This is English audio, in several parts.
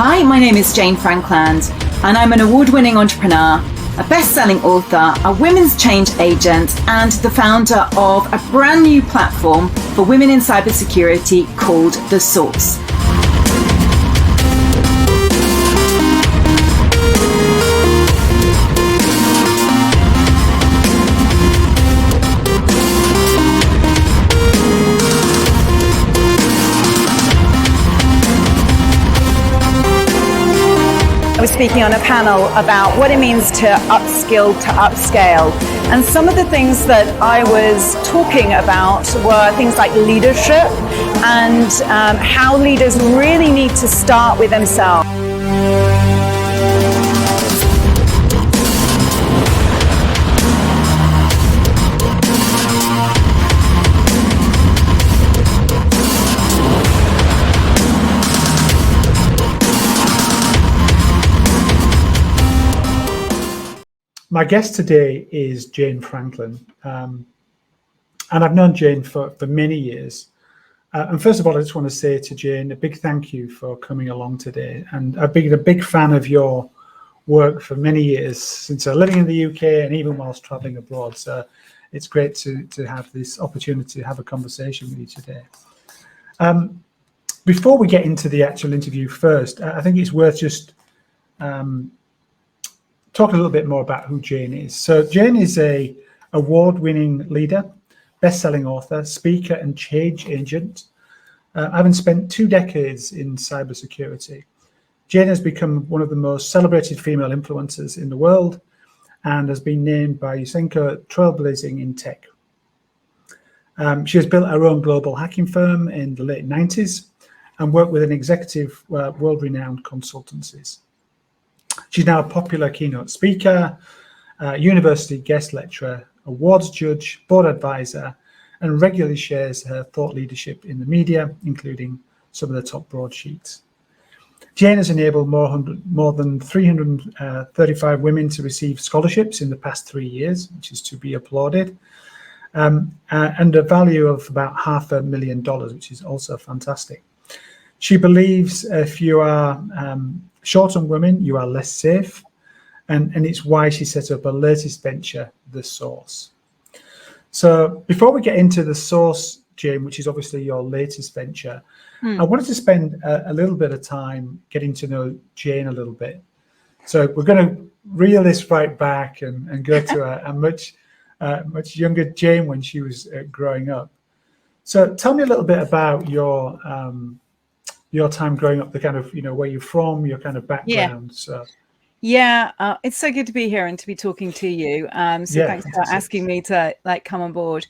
Hi, my name is Jane Frankland, and I'm an award-winning entrepreneur, a best-selling author, a women's change agent, and the founder of a brand new platform for women in cybersecurity called The Source. I was speaking on a panel about what it means to upskill to upscale. And some of the things that I was talking about were things like leadership and how leaders really need to start with themselves. My guest today is Jane Frankland, and I've known Jane for many years. And first of all, I just want to say to Jane a big thank you for coming along today. And I've been a big fan of your work for many years, since living in the UK and even whilst traveling abroad. So it's great to have this opportunity to have a conversation with you today. Before we get into the actual interview first, I think it's worth just talk a little bit more about who Jane is. So Jane is a award-winning leader, best-selling author, speaker, and change agent. Having spent 2 decades in cybersecurity, Jane has become one of the most celebrated female influencers in the world and has been named by Yusenko trailblazing in tech. She has built her own global hacking firm in the late 90s and worked with an executive world-renowned consultancies. She's now a popular keynote speaker, university guest lecturer, awards judge, board advisor, and regularly shares her thought leadership in the media, including some of the top broadsheets. Jane has enabled more than 335 women to receive scholarships in the past 3 years, which is to be applauded, and a value of about $500,000, which is also fantastic. She believes if you are short on women, you are less safe, and it's why she set up her latest venture, The Source. So before we get into The Source, Jane, which is obviously your latest venture, I wanted to spend a little bit of time getting to know Jane a little bit. So we're going to reel this right back and go to a much younger Jane when she was growing up. So tell me a little bit about your time growing up, the kind of, where you're from, your kind of background. It's so good to be here and to be talking to you. Thanks for asking me to come on board.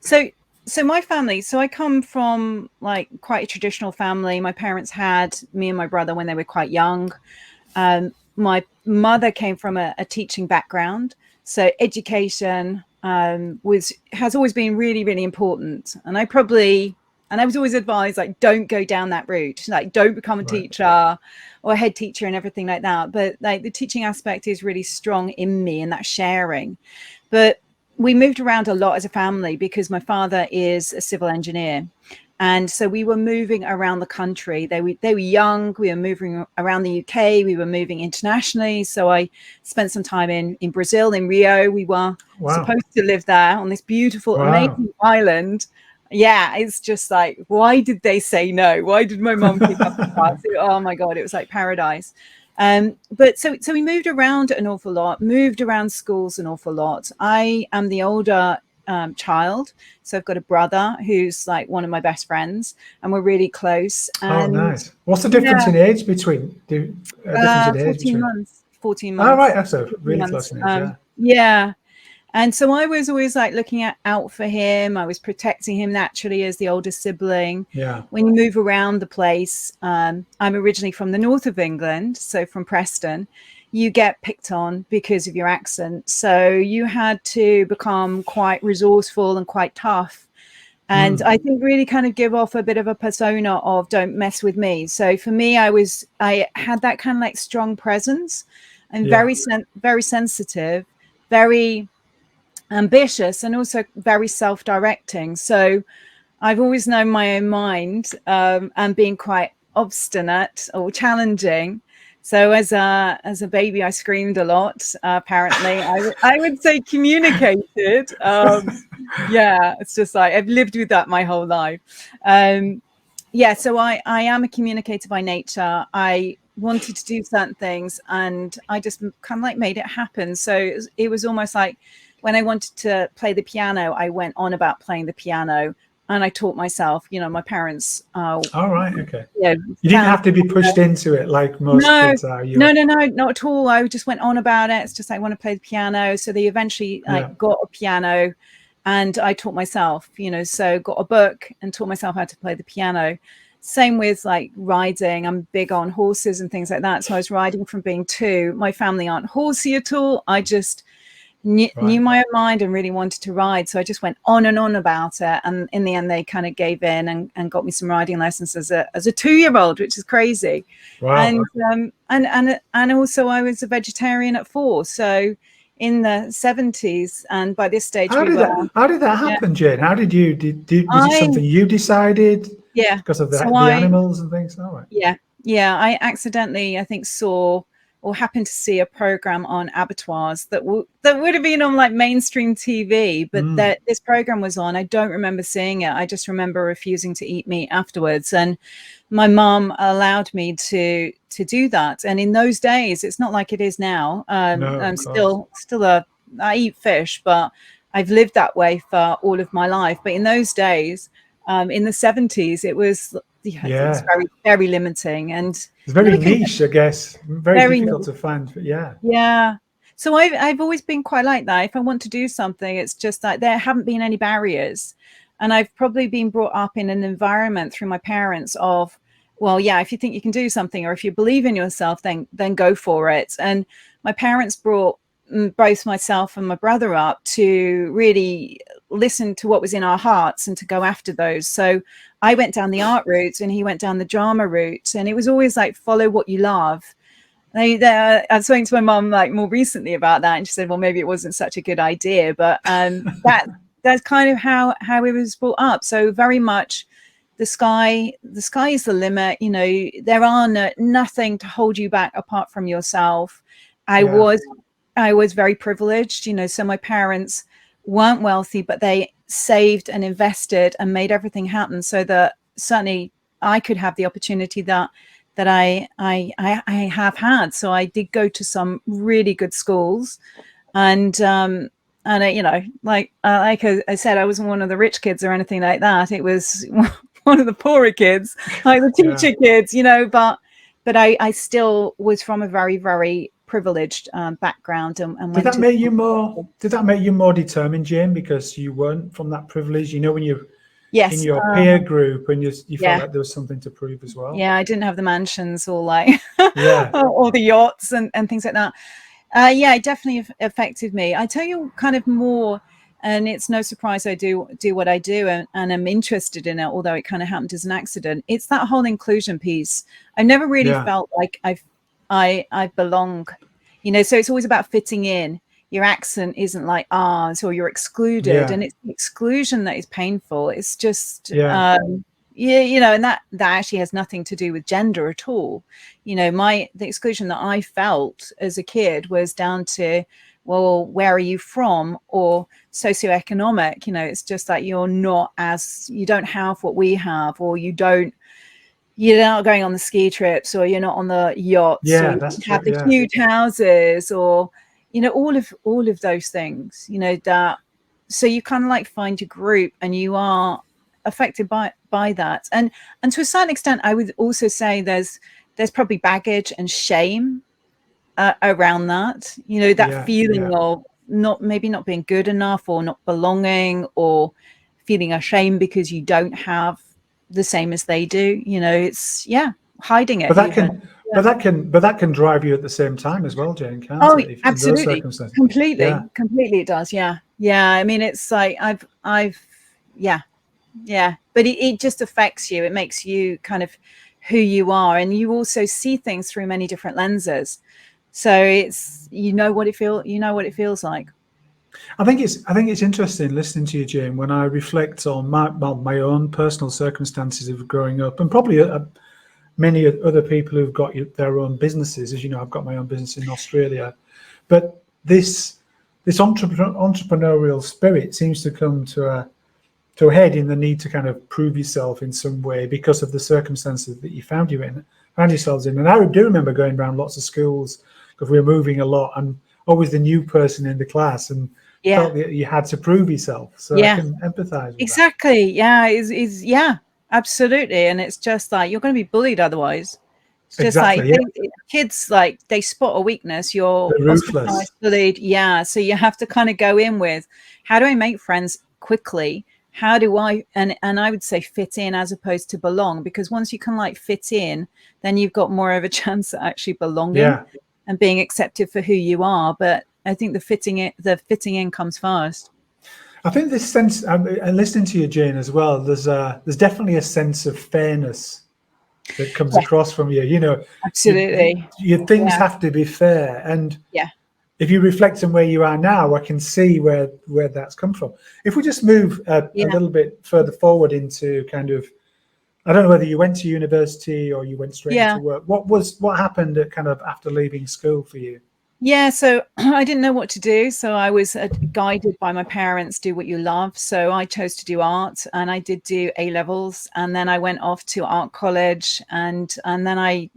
So my family, I come from quite a traditional family. My parents had me and my brother when they were quite young. My mother came from a teaching background, so education has always been really, really important. And I was always advised, don't go down that route, don't become a teacher or a head teacher and everything like that. But the teaching aspect is really strong in me, and that sharing. But we moved around a lot as a family because my father is a civil engineer. And so we were moving around the country. They were young. We were moving around the UK. We were moving internationally. So I spent some time in Brazil, in Rio. We were supposed to live there on this beautiful, amazing island. Yeah, it's just why did they say no? Why did my mom pick up the bus? Oh my God, it was like paradise. But so we moved around an awful lot, moved around schools an awful lot. I am the older child, so I've got a brother who's one of my best friends, and we're really close. And, nice. What's the difference in age between? 14 months. 14 months. Oh, right, that's a really close in age. Yeah. And so I was always looking out for him. I was protecting him naturally as the oldest sibling. Yeah. When you move around the place, I'm originally from the north of England, so from Preston. You get picked on because of your accent. So you had to become quite resourceful and quite tough. And I think really kind of give off a bit of a persona of don't mess with me. So for me, I had that kind of strong presence and very sensitive, very ambitious, and also very self-directing. So I've always known my own mind and being quite obstinate or challenging. So as a baby, I screamed a lot. Apparently, I would say communicated. Yeah, it's just like I've lived with that my whole life. Yeah, so I am a communicator by nature. I wanted to do certain things, and I just kind of like made it happen. So it was almost like when I wanted to play the piano, I went on about playing the piano, and I taught myself. My parents. All right. Okay. Yeah, You didn't have to be pushed into it like most no, kids are. no, not at all. I just went on about it. It's just I want to play the piano. So they eventually got a piano, and I taught myself. So got a book and taught myself how to play the piano. Same with like riding. I'm big on horses and things like that. So I was riding from being 2. My family aren't horsey at all. I just knew my own mind and really wanted to ride. So I just went on and on about it. And in the end, they kind of gave in and got me some riding lessons as a 2-year-old, which is crazy. Wow. And also I was a vegetarian at 4. So in the 70s, and by this stage, how did that happen, Jane? How did you was it something you decided? Yeah, because of the animals and things. All right. Yeah. I accidentally, I think, saw or happened to see a program on abattoirs that would have been on like mainstream TV, but that this program was on. I don't remember seeing it. I just remember refusing to eat meat afterwards, and my mom allowed me to do that. And in those days, it's not like it is now. I'm still I eat fish, but I've lived that way for all of my life. But in those days, in the 70s, it was it's very, very limiting, and it's very niche, I guess. Very difficult to find, but yeah. So I've always been quite like that. If I want to do something, it's just like there haven't been any barriers, and I've probably been brought up in an environment through my parents of, well, yeah, if you think you can do something, or if you believe in yourself, then go for it. And my parents brought both myself and my brother up to really listen to what was in our hearts and to go after those. So I went down the art route and he went down the drama route, and it was always like, follow what you love. I was speaking to my mom like more recently about that, and she said, well, maybe it wasn't such a good idea, but that's kind of how it was brought up. So very much the sky is the limit. There are nothing to hold you back apart from yourself. I was very privileged, so my parents weren't wealthy, but they saved and invested and made everything happen so that certainly I could have the opportunity that I have had. So I did go to some really good schools, and like I said, I wasn't one of the rich kids or anything like that. It was one of the poorer kids, like the teacher kids, but I still was from a very, very privileged background. And did that make you more determined, Jane, because you weren't from that privilege? When you're in your peer group and you felt like there was something to prove as well. Yeah, I didn't have the mansions or like or the yachts and things like that. It definitely affected me. I tell you kind of more, and it's no surprise I do what I do and I'm interested in it, although it kind of happened as an accident. It's that whole inclusion piece. I never really felt like I belong, so it's always about fitting in. Your accent isn't like ours, or you're excluded, and it's the exclusion that is painful. It's just and that actually has nothing to do with gender at all. The exclusion that I felt as a kid was down to, well, where are you from, or socioeconomic. It's just like you don't have what we have, or you're not going on the ski trips, or you're not on the yachts, or you don't have the huge houses, or all of those things, that. So you kind of like find your group, and you are affected by that, and to a certain extent, I would also say there's probably baggage and shame around that. That feeling of not being good enough, or not belonging, or feeling ashamed because you don't have the same as they do. It's hiding it. But that can drive you at the same time as well, Jane, can't it? Absolutely. Completely it does. Yeah. I mean, it's like I've but it just affects you. It makes you kind of who you are, and you also see things through many different lenses. So it's what it feels like. I think it's interesting listening to you, Jane, when I reflect on my own personal circumstances of growing up, and probably many other people who've got their own businesses. As you know, I've got my own business in Australia, but this entrepreneurial spirit seems to come to a head in the need to kind of prove yourself in some way because of the circumstances that you found yourselves in. And I do remember going around lots of schools because we were moving a lot and always the new person in the class, and felt that you had to prove yourself. So I can empathize with exactly. Yeah, is yeah, absolutely. And it's just like you're going to be bullied otherwise. It's just exactly, like kids, like they spot a weakness, you're ruthless, bullied. Yeah, so you have to kind of go in with, how do I make friends quickly? How do I and I would say fit in as opposed to belong, because once you can like fit in, then you've got more of a chance at actually belonging and being accepted for who you are. But I think the fitting in comes first. I think this sense, and listening to you, Jane, as well, there's definitely a sense of fairness that comes across from you. You know, absolutely, your things have to be fair, and if you reflect on where you are now, I can see where that's come from. If we just move a little bit further forward into kind of, I don't know whether you went to university or you went straight into work. What happened at kind of after leaving school for you? Yeah, so I didn't know what to do. So I was guided by my parents, do what you love. So I chose to do art, and I did do A levels, and then I went off to art college, and then I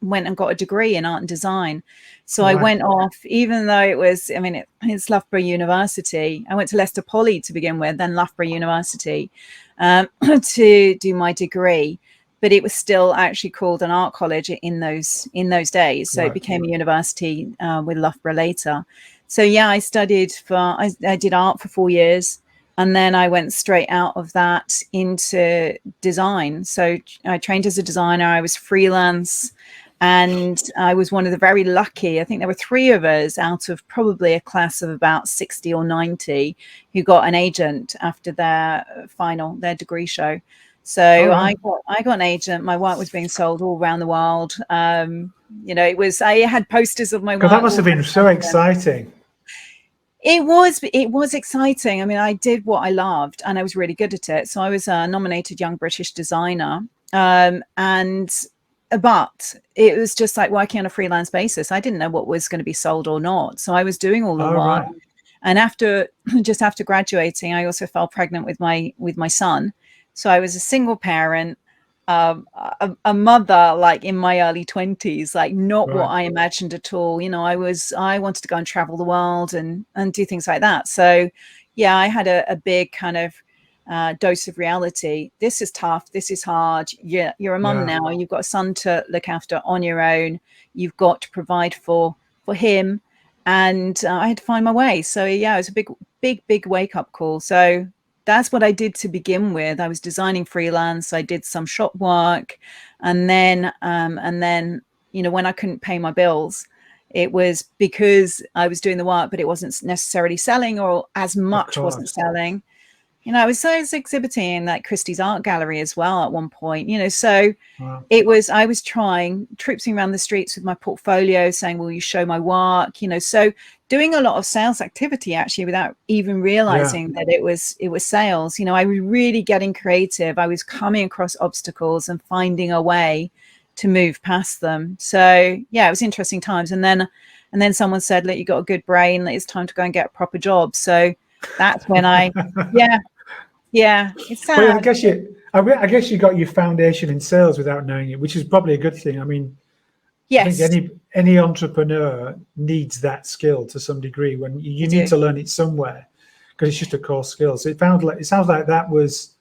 went and got a degree in art and design. So I went off, even though it was, I mean, it's Loughborough University. I went to Leicester Poly to begin with, then Loughborough University to do my degree. But it was still actually called an art college in those days. So it became a university with Loughborough later. So yeah, I studied I did art for 4 years. And then I went straight out of that into design. So I trained as a designer. I was freelance. And I was one of the very lucky, I think there were 3 of us out of probably a class of about 60 or 90 who got an agent after their degree show. So I got an agent. My work was being sold all around the world. You know, I had posters of my work. That must have been so exciting. It was exciting. I mean, I did what I loved and I was really good at it. So I was a nominated Young British Designer. But it was just like working on a freelance basis. I didn't know what was going to be sold or not. So I was doing all the work. And after graduating, I also fell pregnant with my son. So I was a single parent, a mother, like in my early 20s, like not what I imagined at all. You know, I wanted to go and travel the world and do things like that. So yeah, I had a big kind of dose of reality. This is tough. This is hard. You're a mum now. You've got a son to look after on your own. You've got to provide for him. And I had to find my way. So yeah, it was a big wake up call. So that's what I did to begin with. I was designing freelance. I did some shop work, and then you know, when I couldn't pay my bills, it was because I was doing the work, but it wasn't necessarily selling, or as much wasn't selling. You know, I was exhibiting at Christie's Art Gallery as well at one point. You know, so I was tripsing around the streets with my portfolio, saying, "Will you show my work?" You know, so doing a lot of sales activity actually without even realizing that it was sales. You know, I was really getting creative. I was coming across obstacles and finding a way to move past them. So yeah, it was interesting times. And then someone said, "Look, you got a good brain. It's time to go and get a proper job." So that's when it's sad. Well, I guess you got your foundation in sales without knowing it, which is probably a good thing. I mean, I think any entrepreneur needs that skill to some degree. When you need to learn it somewhere, because it's just a core skill. So it sounds like that was,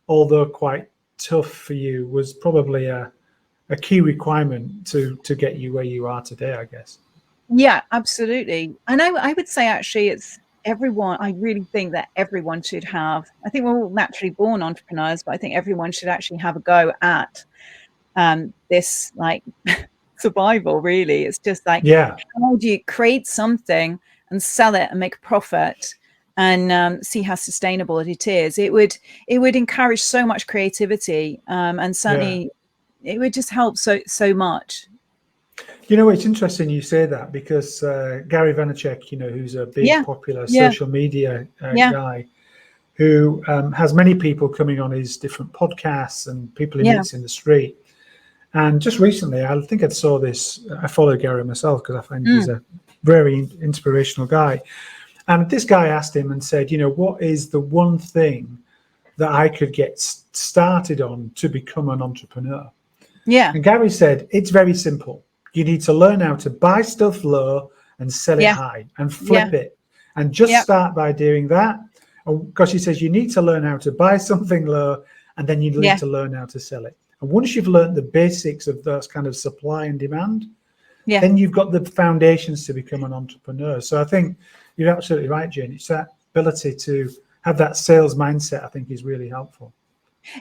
although quite tough for you, was probably a key requirement to get you where you are today, I guess. Yeah, absolutely. And I would say actually it's everyone. I really think that everyone should have, I think we're all naturally born entrepreneurs, but I think everyone should actually have a go at this like survival, really. It's just like, how do you create something and sell it and make a profit and see how sustainable it is? It would encourage so much creativity, and certainly it would just help so much. You know, it's interesting you say that, because Gary Vaynerchuk, you know, who's a big popular social media guy, who has many people coming on his different podcasts and people he meets in the street. And just recently, I think I saw this. I follow Gary myself because I find he's Mm. a very inspirational guy. And this guy asked him and said, what is the one thing that I could get started on to become an entrepreneur? Yeah. And Gary said, it's very simple. You need to learn how to buy stuff low and sell it Yeah. high and Yeah. flip it. And just Yep. start by doing that. Because he says you need to learn how to buy something low and then you need Yeah. to learn how to sell it. And once you've learned the basics of those kind of supply and demand, Yeah. then you've got the foundations to become an entrepreneur. So I think you're absolutely right, Jane. It's that ability to have that sales mindset, I think, is really helpful.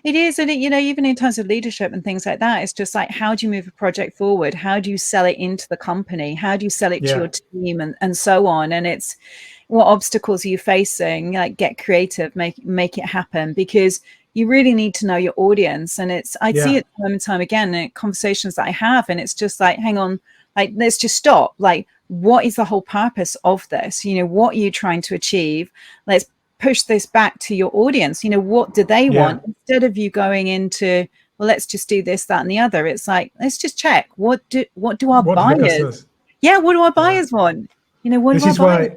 It is. And, even in terms of leadership and things like that, it's just like, how do you move a project forward? How do you sell it into the company? How do you sell it to your team and so on? And it's what obstacles are you facing? Like, get creative, make it happen, because you really need to know your audience. And I see it time and time again in conversations that I have. And it's just like, hang on, like, let's just stop. Like, what is the whole purpose of this? What are you trying to achieve? Let's push this back to your audience. What do they want? Instead of you going into, well, let's just do this, that, and the other. It's like, let's just check. What do our buyers? What do our buyers want? What do our buyers want?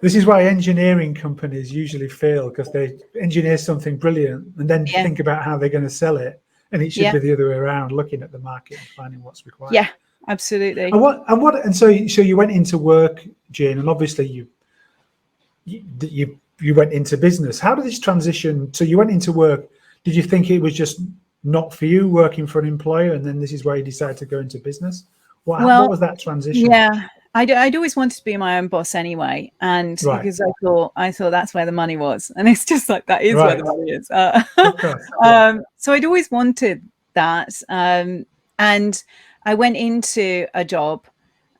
This is why engineering companies usually fail, because they engineer something brilliant and then think about how they're going to sell it. And it should be the other way around, looking at the market and finding what's required. Yeah, absolutely. And so you went into work, Jane, and obviously you went into business. How did this transition? So you went into work. Did you think it was just not for you working for an employer, and then this is why you decided to go into business? What was that transition? Yeah, I'd always wanted to be my own boss anyway, and because I thought that's where the money was, and it's just like, that is where the money is. So I'd always wanted that, and I went into a job.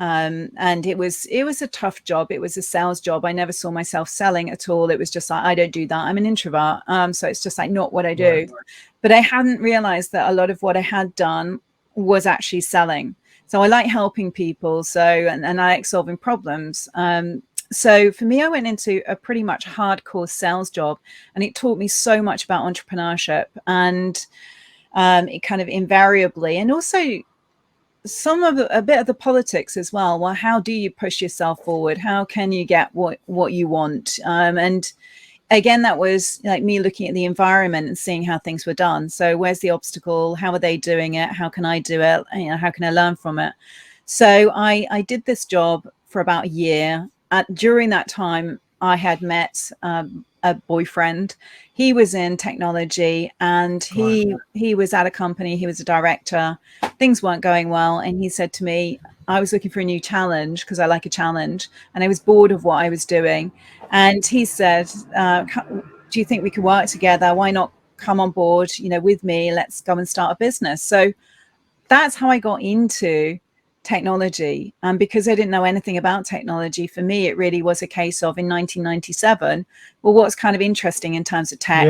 And it was a tough job. It was a sales job. I never saw myself selling at all. It was just like, I don't do that. I'm an introvert. So it's just like not what I do. But I hadn't realized that a lot of what I had done was actually selling. So I like helping people. So, and I like solving problems. So for me, I went into a pretty much hardcore sales job, and it taught me so much about entrepreneurship, and it kind of invariably, and also a bit of the politics as well. Well, how do you push yourself forward? How can you get what you want? And again, that was like me looking at the environment and seeing how things were done. So where's the obstacle? How are they doing it? How can I do it? How can I learn from it? So I did this job for about a year. During that time, I had met a boyfriend. He was in technology, and he was at a company. He was a director. Things weren't going well, and he said to me, I was looking for a new challenge because I like a challenge, and I was bored of what I was doing. And he said, do you think we could work together? Why not come on board, with me? Let's go and start a business. So that's how I got into technology. And because I didn't know anything about technology, for me, it really was a case of, in 1997, well, what's kind of interesting in terms of tech?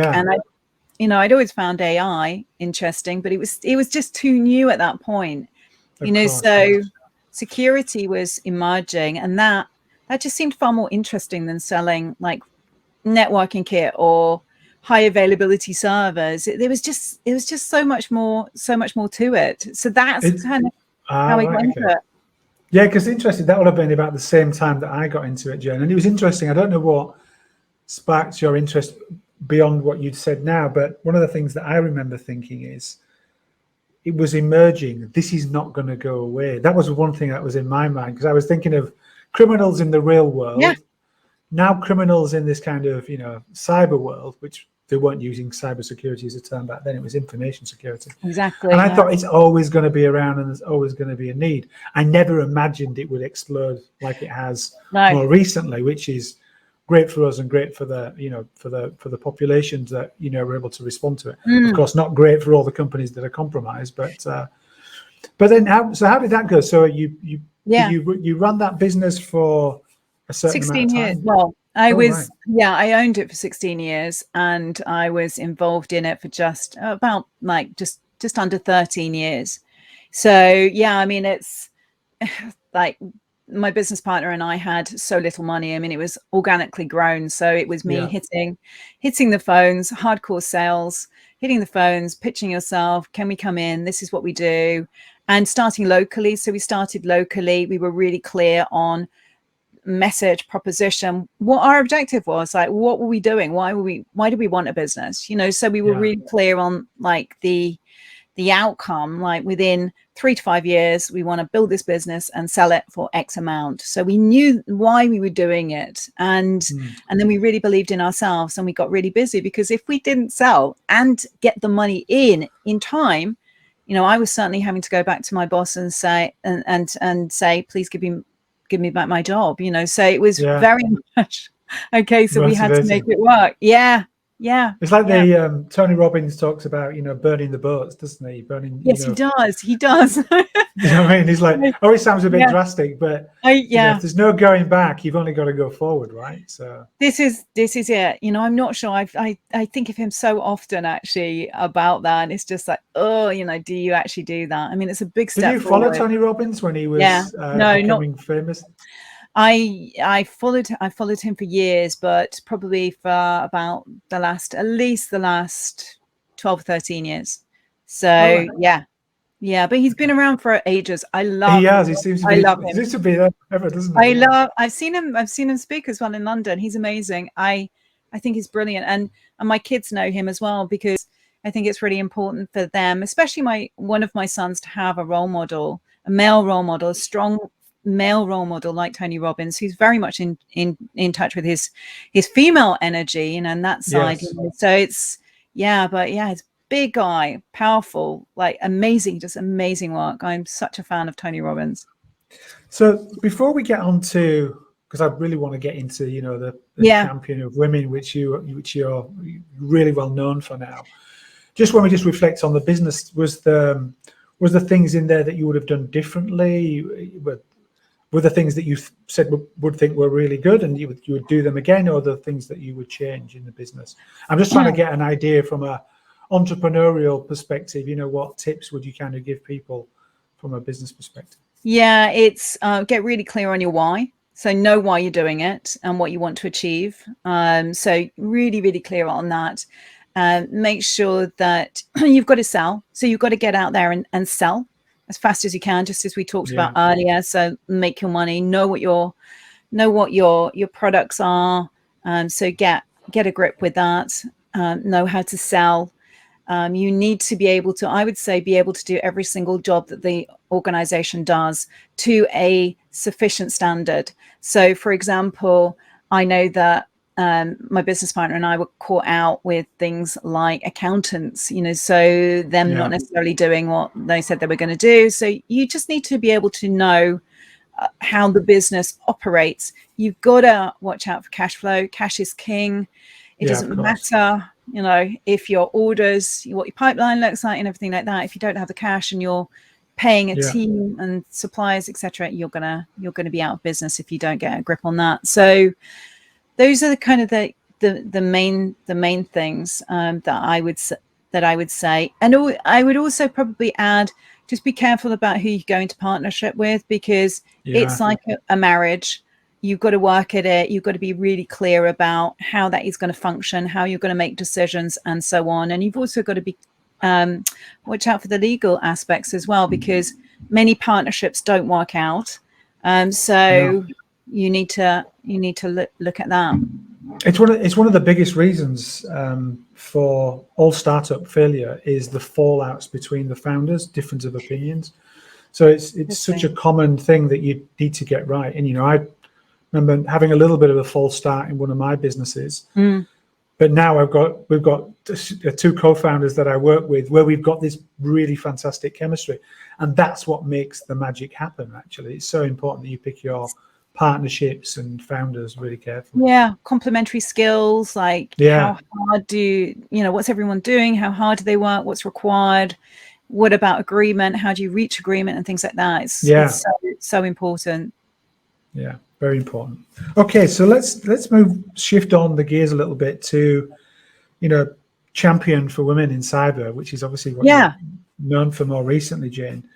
And I'd always found AI interesting, but it was just too new at that point, so security was emerging, and that just seemed far more interesting than selling like networking kit or high availability servers. It was just so much more to it. So that's kind of how I got into it. Yeah, because interesting, that would have been about the same time that I got into it, Jen. And it was interesting. I don't know what sparked your interest beyond what you'd said now, but one of the things that I remember thinking is, it was emerging. This is not going to go away. That was one thing that was in my mind, because I was thinking of criminals in the real world. Yeah. Now criminals in this kind of, cyber world, which they weren't using cybersecurity as a term back then. It was information security. Exactly. And I thought it's always going to be around, and there's always going to be a need. I never imagined it would explode like it has more recently, which is great for us and great for the, for the populations that, are able to respond to it. Of course, not great for all the companies that are compromised, but then how did that go? So you run that business for a certain 16 amount of time? years. Well, I owned it for 16 years, and I was involved in it for just about just under 13 years. So yeah, I mean, it's like my business partner and I had so little money. I mean, it was organically grown. So it was me hitting the phones, hardcore sales, hitting the phones, pitching yourself. Can we come in? This is what we do. And starting locally. So we started locally. We were really clear on message, proposition, what our objective was, like what were we doing, why did we want a business, so we were really clear on like the outcome, like within 3 to 5 years we want to build this business and sell it for X amount. So we knew why we were doing it, and then we really believed in ourselves, and we got really busy, because if we didn't sell and get the money in time, I was certainly having to go back to my boss and say and say, please give me back my job, so it was very much okay. So we had to make it work. It's like the Tony Robbins talks about, burning the boats, doesn't he? Burning. Yes, he does. You know what I mean? He's like, oh, it sounds a bit drastic, but if there's no going back, you've only got to go forward, right? So this is it. I'm not sure. I think of him so often actually about that, and it's just like, oh, do you actually do that? I mean, it's a big step. Did you follow Tony Robbins when he was becoming famous? I followed him for years, but probably for about at least the last 12, 13 years. So yeah, but he's been around for ages. I love him. He seems to be there forever, doesn't he? I've seen him speak as well in London. He's amazing. I think he's brilliant, and my kids know him as well, because I think it's really important for them, especially one of my sons, to have a role model, a male role model, a strong male role model like Tony Robbins, who's very much in touch with his female energy, and that side. So it's it's big guy, powerful, like amazing, just amazing work. I'm such a fan of Tony Robbins. So before we get on to, because I really want to get into the champion of women, which you're really well known for now, just when we just reflect on the business, was the things in there that you would have done differently? Were the things that you said would think were really good and you would do them again, or the things that you would change in the business? I'm just trying to get an idea from a entrepreneurial perspective. What tips would you kind of give people from a business perspective? Yeah, it's get really clear on your why. So know why you're doing it and what you want to achieve. So really, really clear on that. Make sure that you've got to sell. So you've got to get out there and sell as fast as you can, just as we talked about earlier. So make your money, know what your products are. So get a grip with that. Know how to sell. You need to be able to do every single job that the organization does to a sufficient standard. So for example, I know that my business partner and I were caught out with things like accountants, so them not necessarily doing what they said they were going to do. So you just need to be able to know how the business operates. You've got to watch out for cash flow. Cash is king. It doesn't matter, if your orders, what your pipeline looks like and everything like that. If you don't have the cash and you're paying a team and suppliers, etc., you're gonna be out of business if you don't get a grip on that. So those are the kind of the main things that I would say. And I would also probably add, just be careful about who you go into partnership with, because it's like a marriage. You've got to work at it. You've got to be really clear about how that is going to function, how you're going to make decisions, and so on. And you've also got to be watch out for the legal aspects as well, because many partnerships don't work out. You need to look at that. It's one of the biggest reasons for all startup failure is the fallouts between the founders, difference of opinions. So it's such a common thing that you need to get right. And I remember having a little bit of a false start in one of my businesses, but now we've got two co-founders that I work with where we've got this really fantastic chemistry, and that's what makes the magic happen. Actually, it's so important that you pick your partnerships and founders really carefully. Complementary skills, like how hard what's everyone doing, how hard do they work, what's required, what about agreement, how do you reach agreement, and things like that. It's so important. Very important. Okay, so let's shift on the gears a little bit to champion for women in cyber, which is obviously what you're known for more recently, Jane.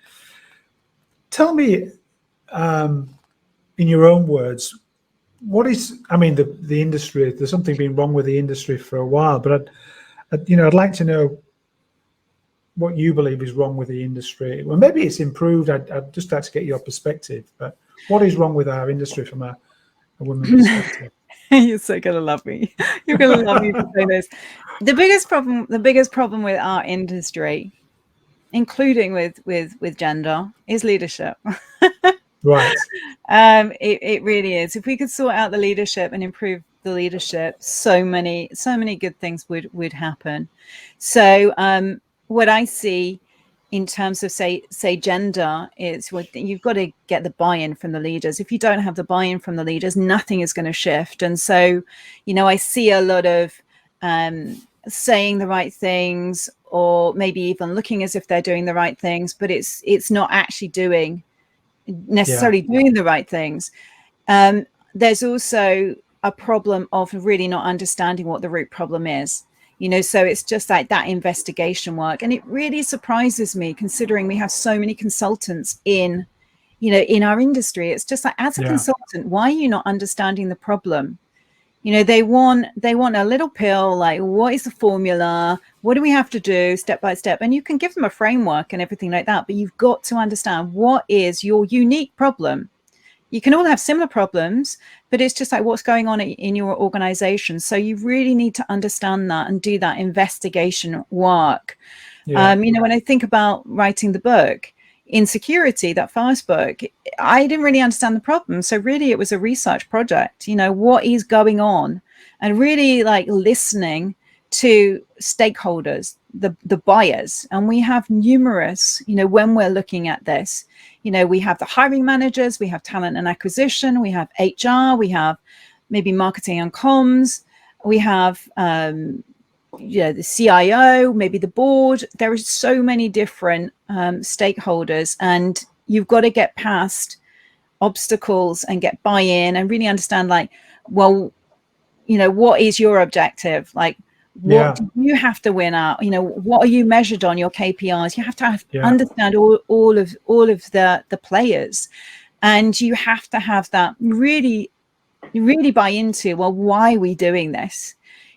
Tell me, in your own words, what is, the industry, there's something been wrong with the industry for a while, but I'd like to know what you believe is wrong with the industry. Well, maybe it's improved. I'd just like to get your perspective. But what is wrong with our industry from a woman's perspective? You're so gonna love me. You're gonna love me to say this. The biggest problem with our industry, including with gender, is leadership. Right. It really is. If we could sort out the leadership and improve the leadership, so many good things would happen. So what I see in terms of say gender is you've got to get the buy-in from the leaders. If you don't have the buy-in from the leaders, nothing is going to shift. And so, I see a lot of saying the right things, or maybe even looking as if they're doing the right things, but it's not actually necessarily doing the right things. There's also a problem of really not understanding what the root problem is. So it's just like that investigation work. And it really surprises me, considering we have so many consultants in our industry. It's just like, as a consultant, why are you not understanding the problem? They want a little pill, like, what is the formula? What do we have to do step by step? And you can give them a framework and everything like that, but you've got to understand what is your unique problem. You can all have similar problems, but it's just like what's going on in your organization. So you really need to understand that and do that investigation work. Yeah. When I think about writing the book, Insecurity, that first book, I didn't really understand the problem. So really it was a research project, what is going on, and really like listening to stakeholders, the buyers. And we have numerous, when we're looking at this, we have the hiring managers, we have talent and acquisition, we have HR, we have maybe marketing and comms, we have the CIO, maybe the board. There are so many different stakeholders, and you've got to get past obstacles and get buy-in and really understand, like, well, what is your objective? Like, what do you have to win at? What are you measured on, your KPIs? You have to understand all of the players, and you have to have that really buy into, well, why are we doing this?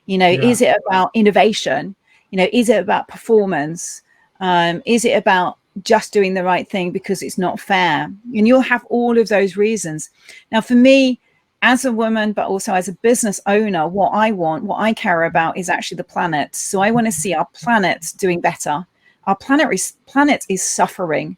Is it about innovation? Is it about performance? Is it about just doing the right thing because it's not fair? And you'll have all of those reasons. Now, for me, as a woman, but also as a business owner, what I care about is actually the planet. So I want to see our planet doing better. Our planet is suffering,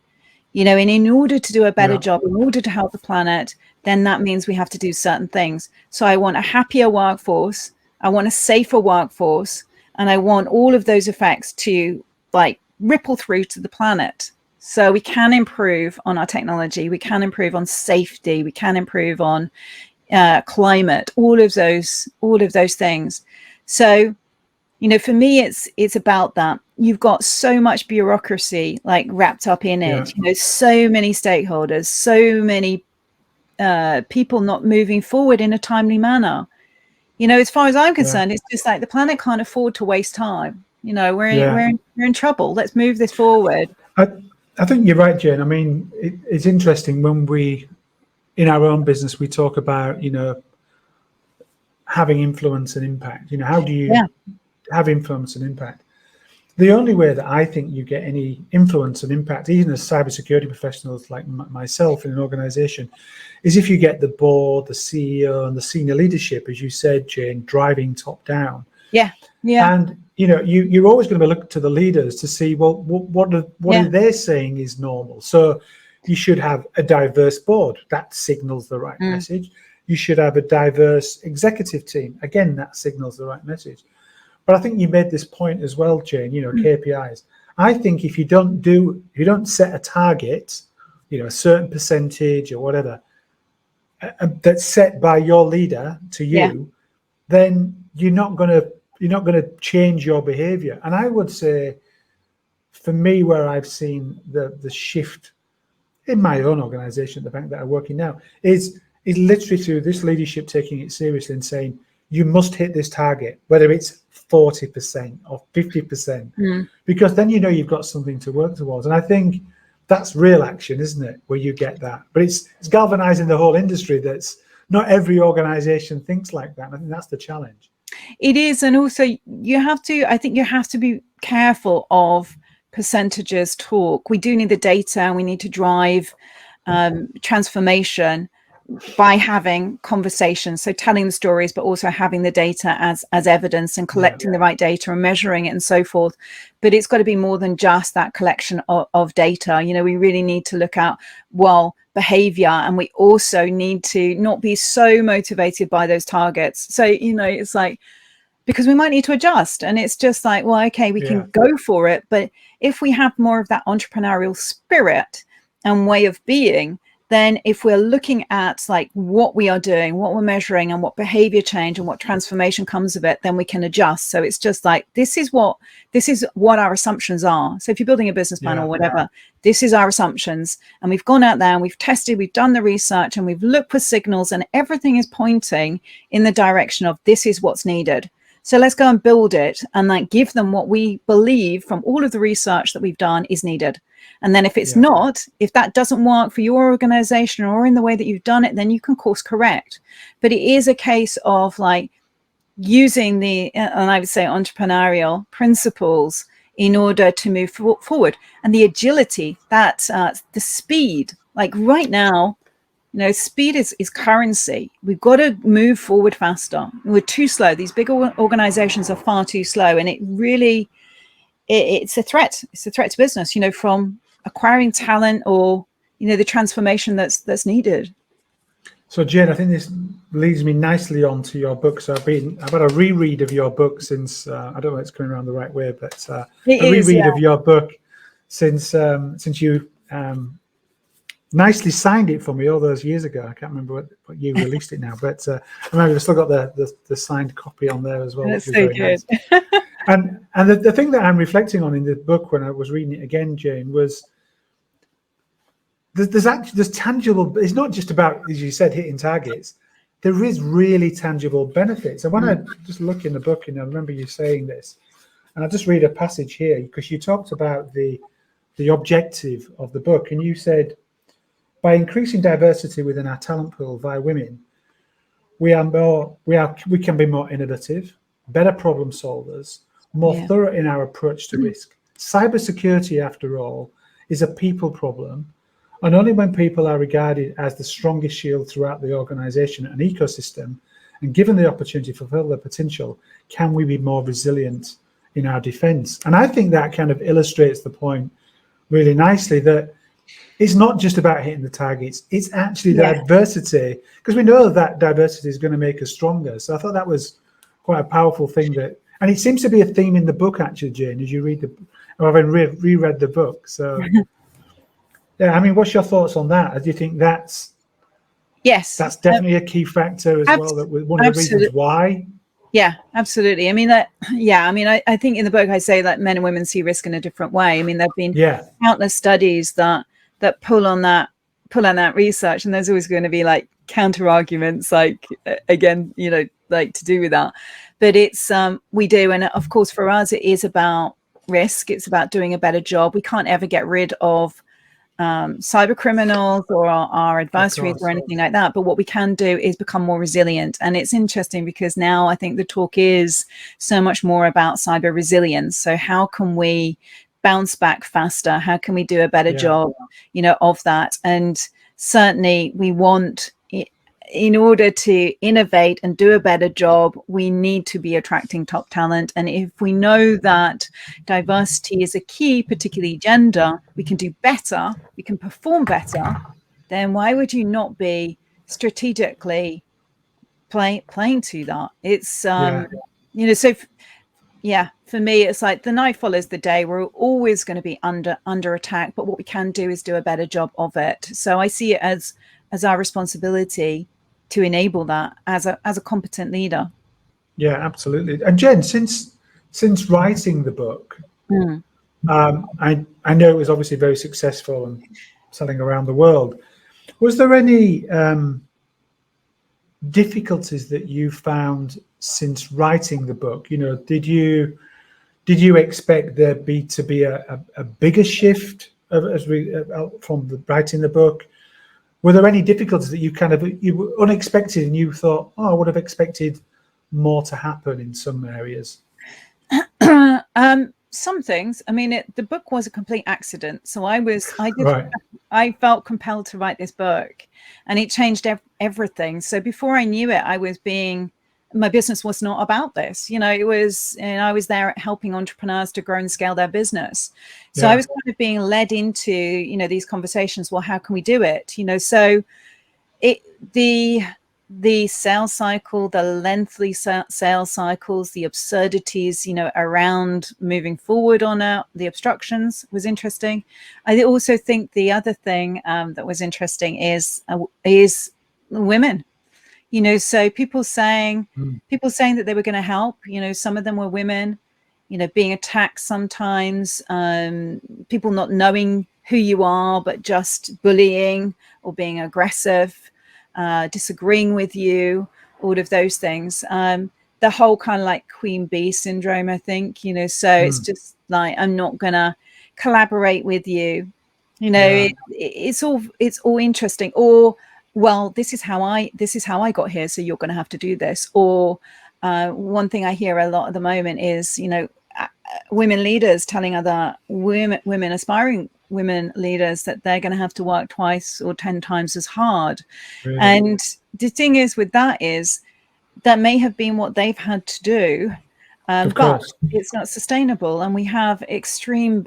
and in order to do a better job, in order to help the planet, then that means we have to do certain things. So I want a happier workforce. I want a safer workforce, and I want all of those effects to like ripple through to the planet. So we can improve on our technology, we can improve on safety, we can improve on climate, all of those things. So, for me, it's about that. You've got so much bureaucracy like wrapped up in it, so many stakeholders, so many people not moving forward in a timely manner. As far as I'm concerned, it's just like the planet can't afford to waste time. We're in trouble. Let's move this forward. I think you're right, Jane. I mean, it's interesting when we, in our own business, we talk about, having influence and impact. How do you have influence and impact? The only way that I think you get any influence and impact, even as cybersecurity professionals like myself in an organization, is if you get the board, the CEO, and the senior leadership, as you said, Jane, driving top down. Yeah. And you're always going to look to the leaders to see, well, what are they saying is normal. So you should have a diverse board. That signals the right message. You should have a diverse executive team. Again, that signals the right message. But I think you made this point as well, Jane, KPIs. I think if you don't set a target, a certain percentage or whatever, that's set by your leader to you, then you're not going to change your behavior. And I would say, for me, where I've seen the shift in my own organization, the bank that I work in now, is literally through this leadership taking it seriously and saying, you must hit this target, whether it's 40% or 50%, because then you've got something to work towards. And I think that's real action, isn't it? Where you get that. But it's galvanizing the whole industry. That's not every organization thinks like that. And I think that's the challenge. It is. And also I think you have to be careful of percentages talk. We do need the data, and we need to drive transformation by having conversations, so telling the stories, but also having the data as evidence and collecting the right data and measuring it and so forth. But it's got to be more than just that collection of data. You know, we really need to look at, well, behavior, and we also need to not be so motivated by those targets. So, you know, it's like, because we might need to adjust, and it's just like, well, okay, we can go for it, but if we have more of that entrepreneurial spirit and way of being, then if we're looking at like what we are doing, what we're measuring, and what behavior change and what transformation comes of it, then we can adjust. So it's just like, this is what our assumptions are. So if you're building a business plan or whatever, this is our assumptions, and we've gone out there and we've tested, we've done the research, and we've looked for signals, and everything is pointing in the direction of this is what's needed. So let's go and build it, and like give them what we believe from all of the research that we've done is needed. And then if it's not, if that doesn't work for your organization or in the way that you've done it, then you can course correct. But it is a case of like using the, and I would say, entrepreneurial principles in order to move forward. And the agility, that the speed, like right now, you know, speed is currency. We've got to move forward faster. We're too slow. These big organizations are far too slow. And it really, it's a threat. It's a threat to business, you know, from acquiring talent or, you know, the transformation that's needed. So Jane, I think this leads me nicely on to your book. So I've had a reread of your book since, I don't know if it's coming around the right way, but a reread of your book since you nicely signed it for me all those years ago. I can't remember what you released it now, but I remember I've still got the signed copy on there as well. That's so good. Nice. And the thing that I'm reflecting on in the book when I was reading it again, Jane, was there's tangible. It's not just about, as you said, hitting targets. There is really tangible benefits. And when I just look in the book, and I remember you saying this, and I'll just read a passage here, because you talked about the objective of the book, and you said, by increasing diversity within our talent pool via women, we can be more innovative, better problem solvers, more thorough in our approach to risk. Cybersecurity, after all, is a people problem, and only when people are regarded as the strongest shield throughout the organization and ecosystem, and given the opportunity to fulfill their potential, can we be more resilient in our defense. And I think that kind of illustrates the point really nicely, that it's not just about hitting the targets, it's actually diversity, because we know that diversity is going to make us stronger. So I thought that was quite a powerful thing, and it seems to be a theme in the book, actually, Jane, as you read having reread the book. So yeah, I mean, what's your thoughts on that? Do you think that's definitely a key factor as well, that one of the reasons why? Yeah, absolutely. I mean, I think in the book I say that men and women see risk in a different way. I mean, there've been countless studies that pull on that research, and there's always going to be like counter arguments, like again, you know, like to do with that. But it's we do, and of course for us it is about risk. It's about doing a better job. We can't ever get rid of cyber criminals or our adversaries or anything like that, but what we can do is become more resilient. And it's interesting because now I think the talk is so much more about cyber resilience. So how can we bounce back faster? How can we do a better job, you know, of that? And certainly we want, in order to innovate and do a better job, we need to be attracting top talent. And if we know that diversity is a key, particularly gender, we can do better, we can perform better, then why would you not be strategically playing to that? It's, you know, so for me, it's like the night follows the day. We're always going to be under attack, but what we can do is do a better job of it. So I see it as our responsibility to enable that as a competent leader. Yeah, absolutely. And Jen, since writing the book, I know it was obviously very successful and selling around the world. Was there any difficulties that you found since writing the book? You know, did you expect there to be a bigger shift from writing the book? Were there any difficulties that you were unexpected and you thought, I would have expected more to happen in some areas? some things. I mean, the book was a complete accident. So Right. I felt compelled to write this book, and it changed everything. So before I knew it, my business was not about this. It was, and I was there helping entrepreneurs to grow and scale their business. So I was kind of being led into, these conversations. Well, how can we do it? So the sales cycle, the lengthy sales cycles, the absurdities, around moving forward on the obstructions was interesting. I also think the other thing that was interesting is women. So people saying that they were going to help. Some of them were women. Being attacked sometimes. People not knowing who you are, but just bullying or being aggressive. Disagreeing with you, all of those things. The whole kind of like queen bee syndrome, I think, so it's just like, I'm not gonna collaborate with you. It's all interesting. Or, well, this is how I got here, so you're gonna have to do this. Or one thing I hear a lot at the moment is, women leaders telling other women aspiring women leaders that they're going to have to work twice or 10 times as hard. Really? And the thing is with that is that may have been what they've had to do, but it's not sustainable. And we have extreme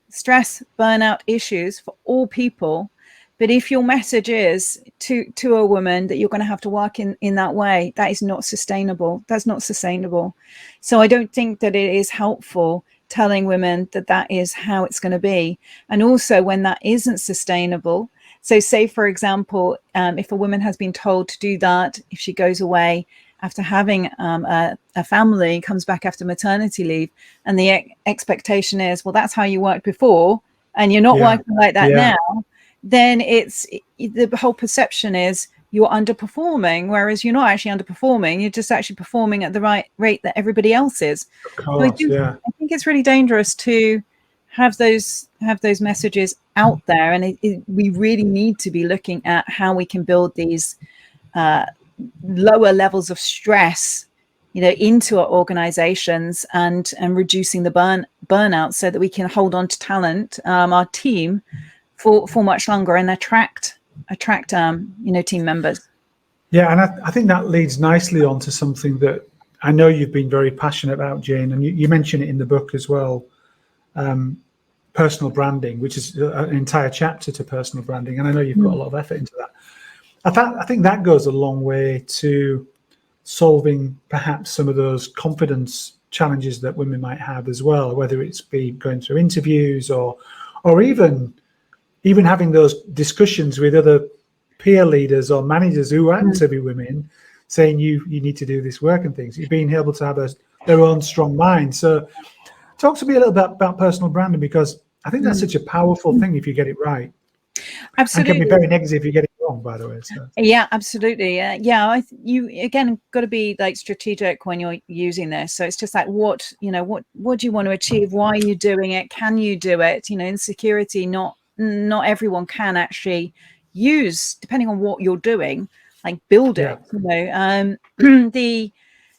stress burnout issues for all people. But if your message is to a woman that you're going to have to work in that way, that is not sustainable. That's not sustainable. So I don't think that it is helpful telling women that is how it's going to be. And also when that isn't sustainable. So say, for example, if a woman has been told to do that, if she goes away after having a family, comes back after maternity leave, and the expectation is, well, that's how you worked before, and you're not working like that now, then it's the whole perception is you're underperforming, whereas you're not actually underperforming. You're just actually performing at the right rate that everybody else is. Of course, so I think it's really dangerous to have those messages out there, and we really need to be looking at how we can build these lower levels of stress, into our organizations and reducing the burnout, so that we can hold on to talent, our team, for much longer, and attract team members. Yeah, and I think that leads nicely on to something that I know you've been very passionate about, Jane, and you mention it in the book as well. Personal branding, which is an entire chapter to personal branding, and I know you've put a lot of effort into that. I think that goes a long way to solving perhaps some of those confidence challenges that women might have as well, whether it's be going through interviews or even having those discussions with other peer leaders or managers who happen to be women, saying you need to do this work and things. You've been able to have their own strong mind. So talk to me a little bit about personal branding, because I think that's such a powerful thing if you get it right. Absolutely. And can be very negative if you get it wrong, by the way. So. Yeah, absolutely. You again got to be like strategic when you're using this. So it's just like, what do you want to achieve? Why are you doing it? Can you do it? Insecurity, not everyone can actually use, depending on what you're doing, like build it.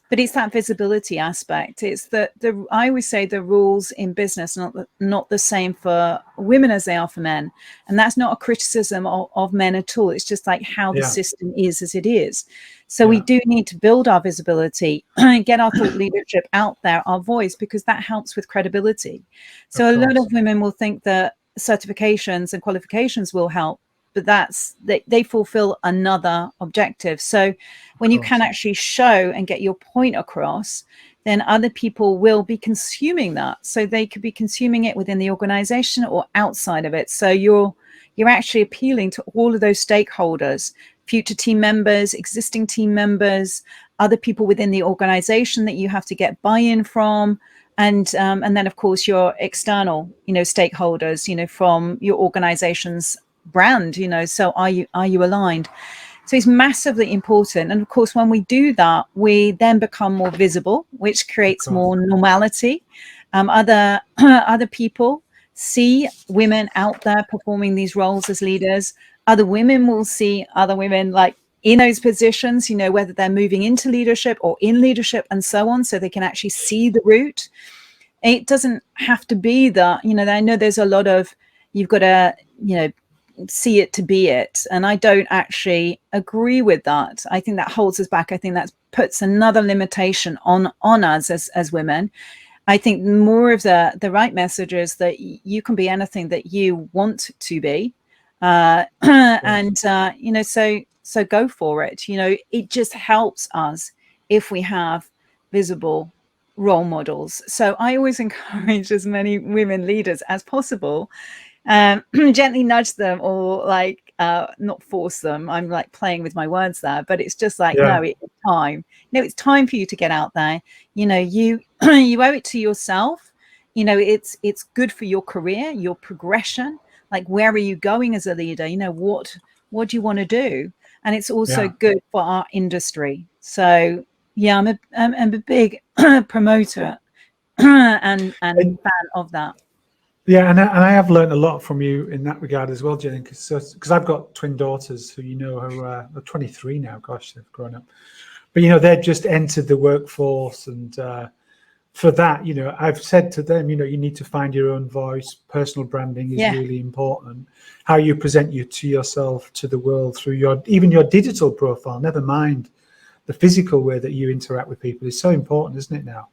But it's that visibility aspect. It's I always say the rules in business are not the same for women as they are for men. And that's not a criticism of men at all. It's just like how the system is as it is. So we do need to build our visibility, get our thought leadership out there, our voice, because that helps with credibility. So a lot of women will think that certifications and qualifications will help, but they fulfill another objective. So when you can actually show and get your point across, then other people will be consuming that. So they could be consuming it within the organization or outside of it. So you're actually appealing to all of those stakeholders, future team members, existing team members, other people within the organization that you have to get buy-in from. And then of course your external, stakeholders, from your organization's brand, so are you aligned? So it's massively important. And of course, when we do that, we then become more visible, which creates more normality. Other people see women out there performing these roles as leaders. Other women will see other women like in those positions, whether they're moving into leadership or in leadership and so on, so they can actually see the route. It doesn't have to be that, I know there's a lot of, you've got to, see it to be it. And I don't actually agree with that. I think that holds us back. I think that puts another limitation on us as women. I think more of the right message is that you can be anything that you want to be. And, so go for it. It just helps us if we have visible role models. So I always encourage as many women leaders as possible, gently nudge them, or not force them. I'm like playing with my words there, but it's just like, no, it's time. No, it's time for you to get out there. You you owe it to yourself. It's good for your career, your progression. Like, where are you going as a leader? What do you want to do? And it's also good for our industry. So yeah, I'm a big promoter and fan of that. Yeah, and I have learned a lot from you in that regard as well, Jane, because I've got twin daughters who who are 23 now. Gosh, they've grown up. But they've just entered the workforce, and for that, I've said to them, you need to find your own voice. Personal branding is really important. How you present to yourself, to the world, through even your digital profile. Never mind the physical way that you interact with people is so important, isn't it now?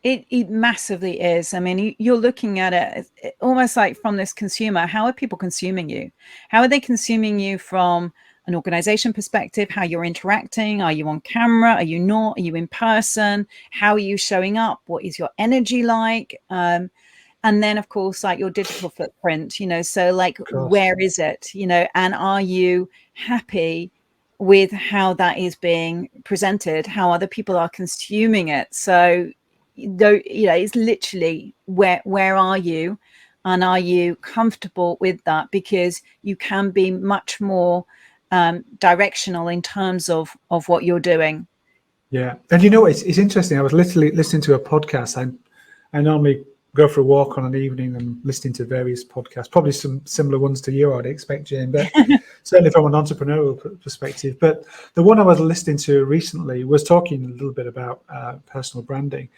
It massively is. I mean, you're looking at it almost like from this consumer. How are people consuming you? How are they consuming you from an organization perspective? How you're interacting? Are you on camera? Are you not? Are you in person? How are you showing up? What is your energy like? And then, of course, like your digital footprint, so like, where is it, and are you happy with how that is being presented, how other people are consuming it? So, it's literally where are you, and are you comfortable with that? Because you can be much more directional in terms of what you're doing. Yeah, and it's interesting. I was literally listening to a podcast. I normally go for a walk on an evening and listening to various podcasts, probably some similar ones to you, I'd expect, Jane, but certainly from an entrepreneurial perspective. But the one I was listening to recently was talking a little bit about personal branding.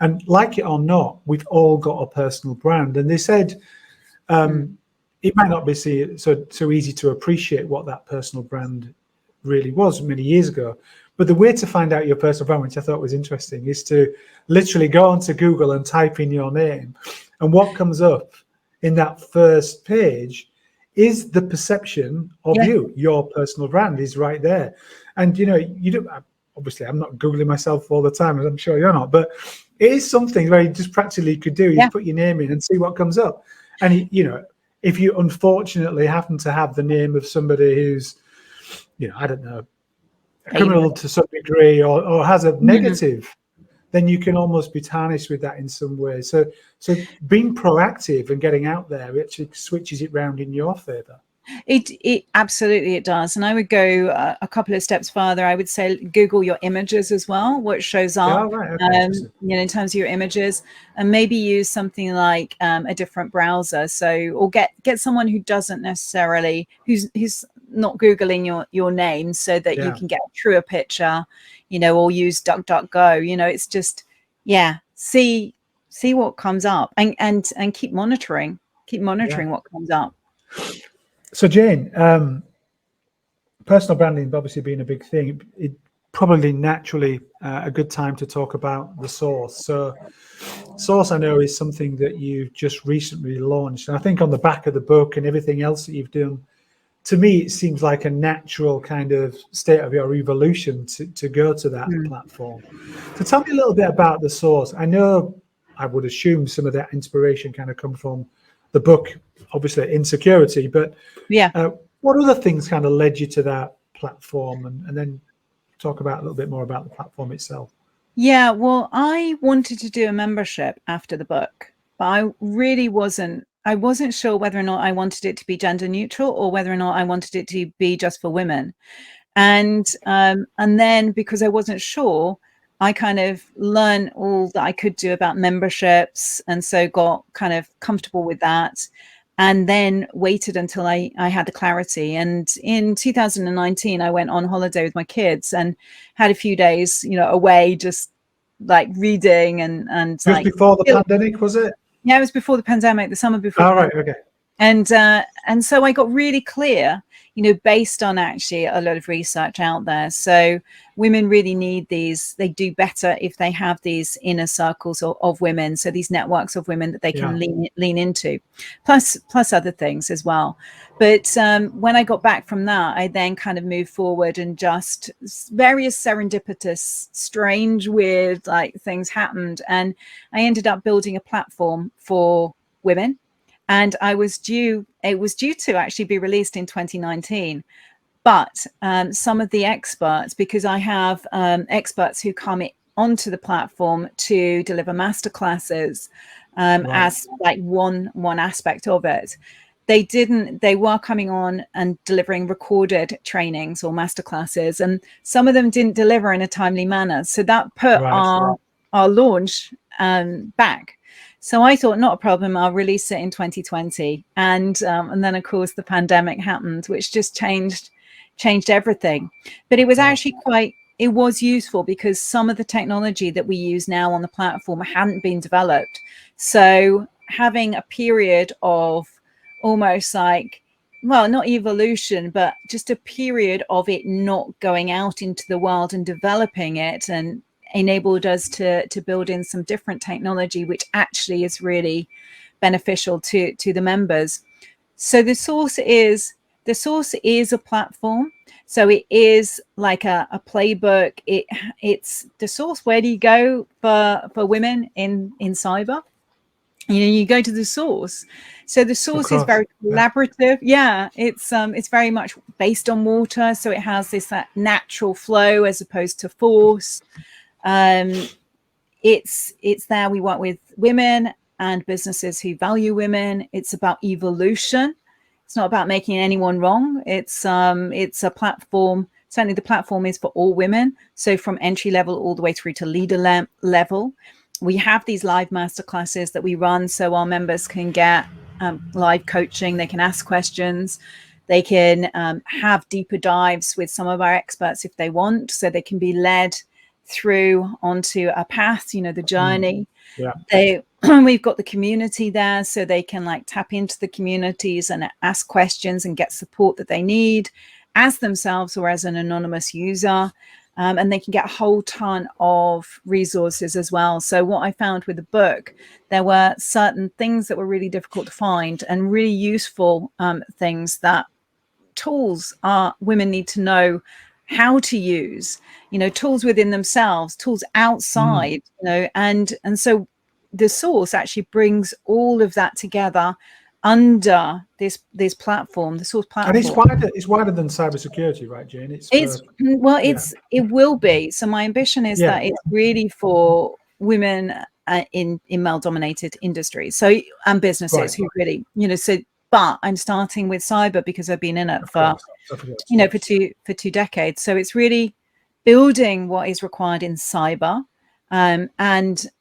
And like it or not, we've all got a personal brand. And they said it might not be so easy to appreciate what that personal brand really was many years ago. But the way to find out your personal brand, which I thought was interesting, is to literally go onto Google and type in your name. And what comes up in that first page is the perception of you. Your personal brand is right there. And, you don't, obviously, I'm not Googling myself all the time, as I'm sure you're not, but it is something very just practically you could do. You put your name in and see what comes up. And, if you unfortunately happen to have the name of somebody who's, I don't know, a criminal to some degree, or has a negative, then you can almost be tarnished with that in some way. So being proactive and getting out there actually switches it round in your favor. It absolutely it does. And I would go a couple of steps further. I would say Google your images as well, what shows up, in terms of your images, and maybe use something like a different browser. So, or get someone who doesn't necessarily, who's not Googling your name, so that you can get a truer picture, or use DuckDuckGo. It's just, see what comes up, and keep monitoring what comes up. So Jane, personal branding obviously being a big thing, it probably naturally a good time to talk about the source. So source, I know, is something that you just recently launched, and I think on the back of the book and everything else that you've done, to me it seems like a natural kind of state of your evolution to go to that platform. So tell me a little bit about the source. I know, I would assume some of that inspiration kind of come from the book, obviously Insecurity, but what other things kind of led you to that platform, and then talk about a little bit more about the platform itself? Yeah, well, I wanted to do a membership after the book, but I really wasn't sure whether or not I wanted it to be gender neutral, or whether or not I wanted it to be just for women. And then, because I wasn't sure, I kind of learned all that I could do about memberships, and so got kind of comfortable with that, and then waited until I had the clarity. And in 2019, I went on holiday with my kids and had a few days, away, just like reading and Just like before the pandemic, was it? yeah, it was before the pandemic, the summer before. Oh, right, okay. And so I got really clear, you know, based on actually a lot of research out there. So women really need these. They do better if they have these inner circles of women. So these networks of women that they can lean into, plus other things as well. But when I got back from that, I then kind of moved forward, and just various serendipitous, strange, weird like things happened, and I ended up building a platform for women. And it was due to actually be released in 2019. But some of the experts, because I have experts who come onto the platform to deliver masterclasses as like one aspect of it, they were coming on and delivering recorded trainings or masterclasses, and some of them didn't deliver in a timely manner. So that put our launch back. So I thought, not a problem, I'll release it in 2020. And then, of course, the pandemic happened, which just changed everything. But it was actually it was useful, because some of the technology that we use now on the platform hadn't been developed. So having a period of almost like, well, not evolution, but just a period of it not going out into the world and developing it, and enabled us to build in some different technology, which actually is really beneficial to the members. So the source is a platform. So it is like a playbook. It's the source. Where do you go for women in cyber? You know, you go to the source. So the source is very collaborative. Yeah, it's very much based on water. So it has that natural flow as opposed to force. It's there. We work with women and businesses who value women. It's about evolution. It's not about making anyone wrong. It's a platform. Certainly the platform is for all women. So from entry level all the way through to leader level. We have these live masterclasses that we run, so our members can get live coaching. They can ask questions. They can have deeper dives with some of our experts if they want. So they can be led through onto a path, you know, the journey. We've got the community there, so they can like tap into the communities and ask questions and get support that they need as themselves or as an anonymous user. And they can get a whole ton of resources as well. So what I found with the book, there were certain things that were really difficult to find, and really useful things, that tools women need to know how to use, you know, tools within themselves, tools outside, you know, and so the source actually brings all of that together under this platform, the source platform. And it's wider than cybersecurity, right, Jane? It will be. So my ambition is that it's really for women in male-dominated industries, so and businesses who really, you know. So, but I'm starting with cyber because I've been in it for two decades. So it's really building what is required in cyber, and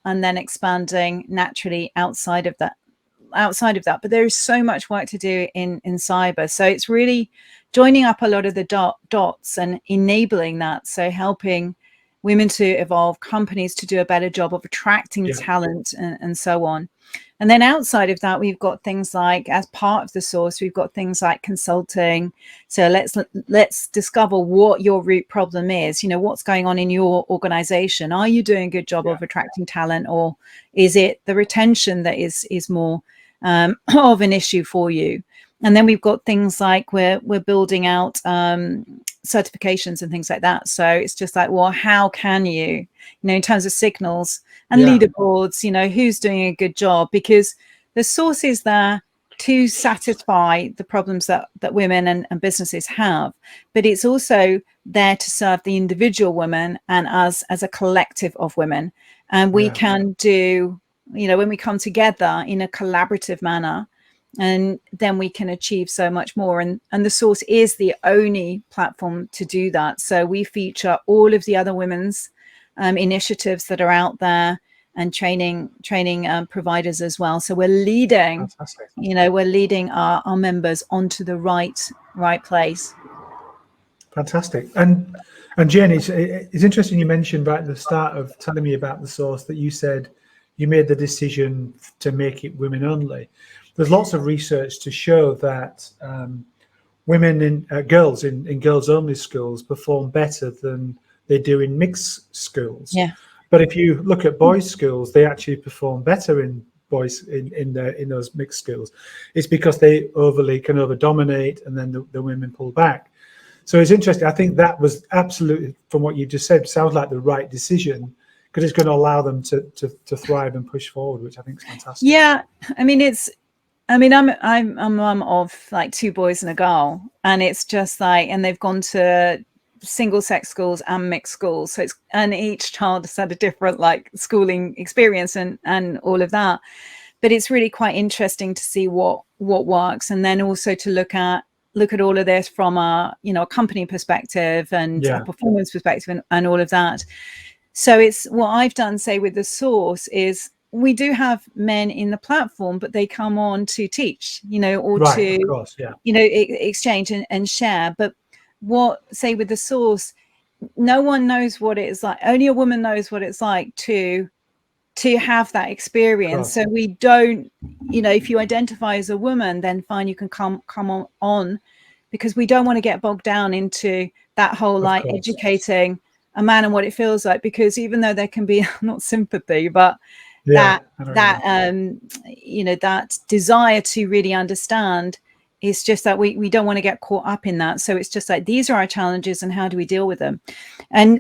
then expanding naturally outside of that. But there is so much work to do in cyber. So it's really joining up a lot of the dots and enabling that. So helping women to evolve, companies to do a better job of attracting talent, and so on. And then outside of that, we've got things like, as part of the source, we've got things like consulting. So let's discover what your root problem is. You know, what's going on in your organization? Are you doing a good job of attracting talent, or is it the retention that is more of an issue for you? And then we've got things like we're building out certifications and things like that. So it's just like, well, how can you know, in terms of signals and leaderboards, you know, who's doing a good job? Because the source is there to satisfy the problems that women and businesses have, but it's also there to serve the individual woman and us as a collective of women. And we can do, you know, when we come together in a collaborative manner, and then we can achieve so much more. And the source is the only platform to do that. So we feature all of the other women's initiatives that are out there, and training providers as well. So we're leading, we're leading our members onto the right place. Fantastic. And Jane, it's interesting you mentioned right at the start of telling me about the source that you said you made the decision to make it women only. There's lots of research to show that women girls in girls only schools perform better than they do in mixed schools. Yeah. But if you look at boys' schools, they actually perform better in boys in those mixed schools. It's because they can over dominate, and then the women pull back. So it's interesting. I think that was absolutely, from what you just said, sounds like the right decision, because it's going to allow them to thrive and push forward, which I think is fantastic. Yeah, I mean, I'm a mum of like 2 boys and a girl, and it's just like, and they've gone to single sex schools and mixed schools, so and each child has had a different like schooling experience and all of that. But it's really quite interesting to see what works, and then also to look at all of this from a company perspective and a performance perspective and all of that. So it's what I've done, say, with the source is we do have men in the platform, but they come on to teach, or to, of course, yeah. Exchange and share. But say with the source, no one knows what it is like. Only a woman knows what it's like to have that experience. So we don't, if you identify as a woman, then fine, you can come on, because we don't want to get bogged down into that whole like educating a man and what it feels like, because even though there can be not sympathy, but that desire to really understand, is just that we don't want to get caught up in that. So it's just like, these are our challenges and how do we deal with them? And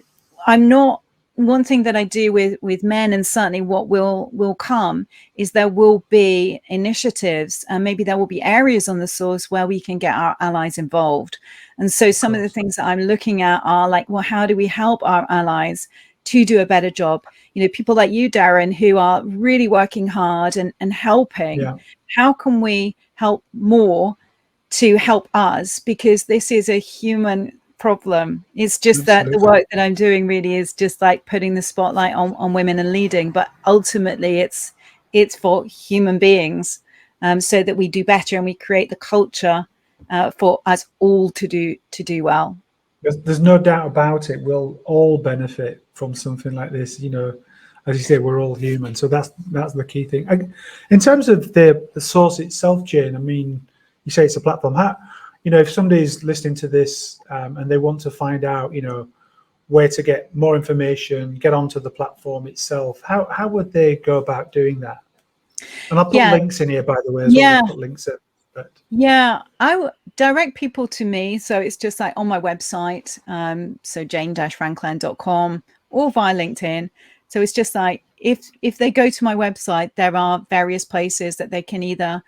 one thing that I do with men, and certainly what will come, is there will be initiatives, and maybe there will be areas on the source where we can get our allies involved. And so some of the things that I'm looking at are like, well, how do we help our allies to do a better job? People like you, Darren, who are really working hard and helping. Yeah. How can we help more to help us? Because this is a human problem. It's just that the work that I'm doing really is just like putting the spotlight on women and leading, but ultimately it's for human beings, so that we do better and we create the culture for us all to do well. There's no doubt about it. We'll all benefit from something like this. As you say, we're all human, so that's the key thing. In terms of the source itself, Jane, I mean, you say it's a platform. If somebody's listening to this and they want to find out, where to get more information, get onto the platform itself, how would they go about doing that? And I'll put links in here, by the way, as well. Put links in. Yeah, I would direct people to me. So it's just like on my website, so jane-frankland.com, or via LinkedIn. So it's just like, if they go to my website, there are various places that they can either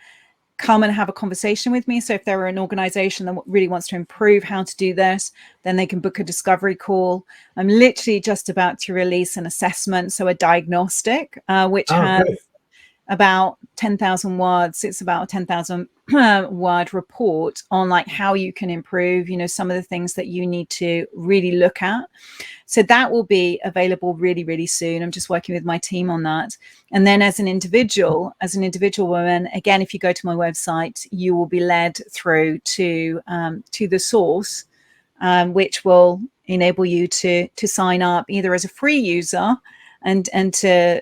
come and have a conversation with me. So if they're an organization that really wants to improve how to do this, then they can book a discovery call. I'm literally just about to release an assessment, so a diagnostic, which has about 10,000 words. It's about a 10,000 word report on like how you can improve, some of the things that you need to really look at. So that will be available really, really soon. I'm just working with my team on that. And then as an individual woman, again, if you go to my website, you will be led through to the source, which will enable you to sign up either as a free user and to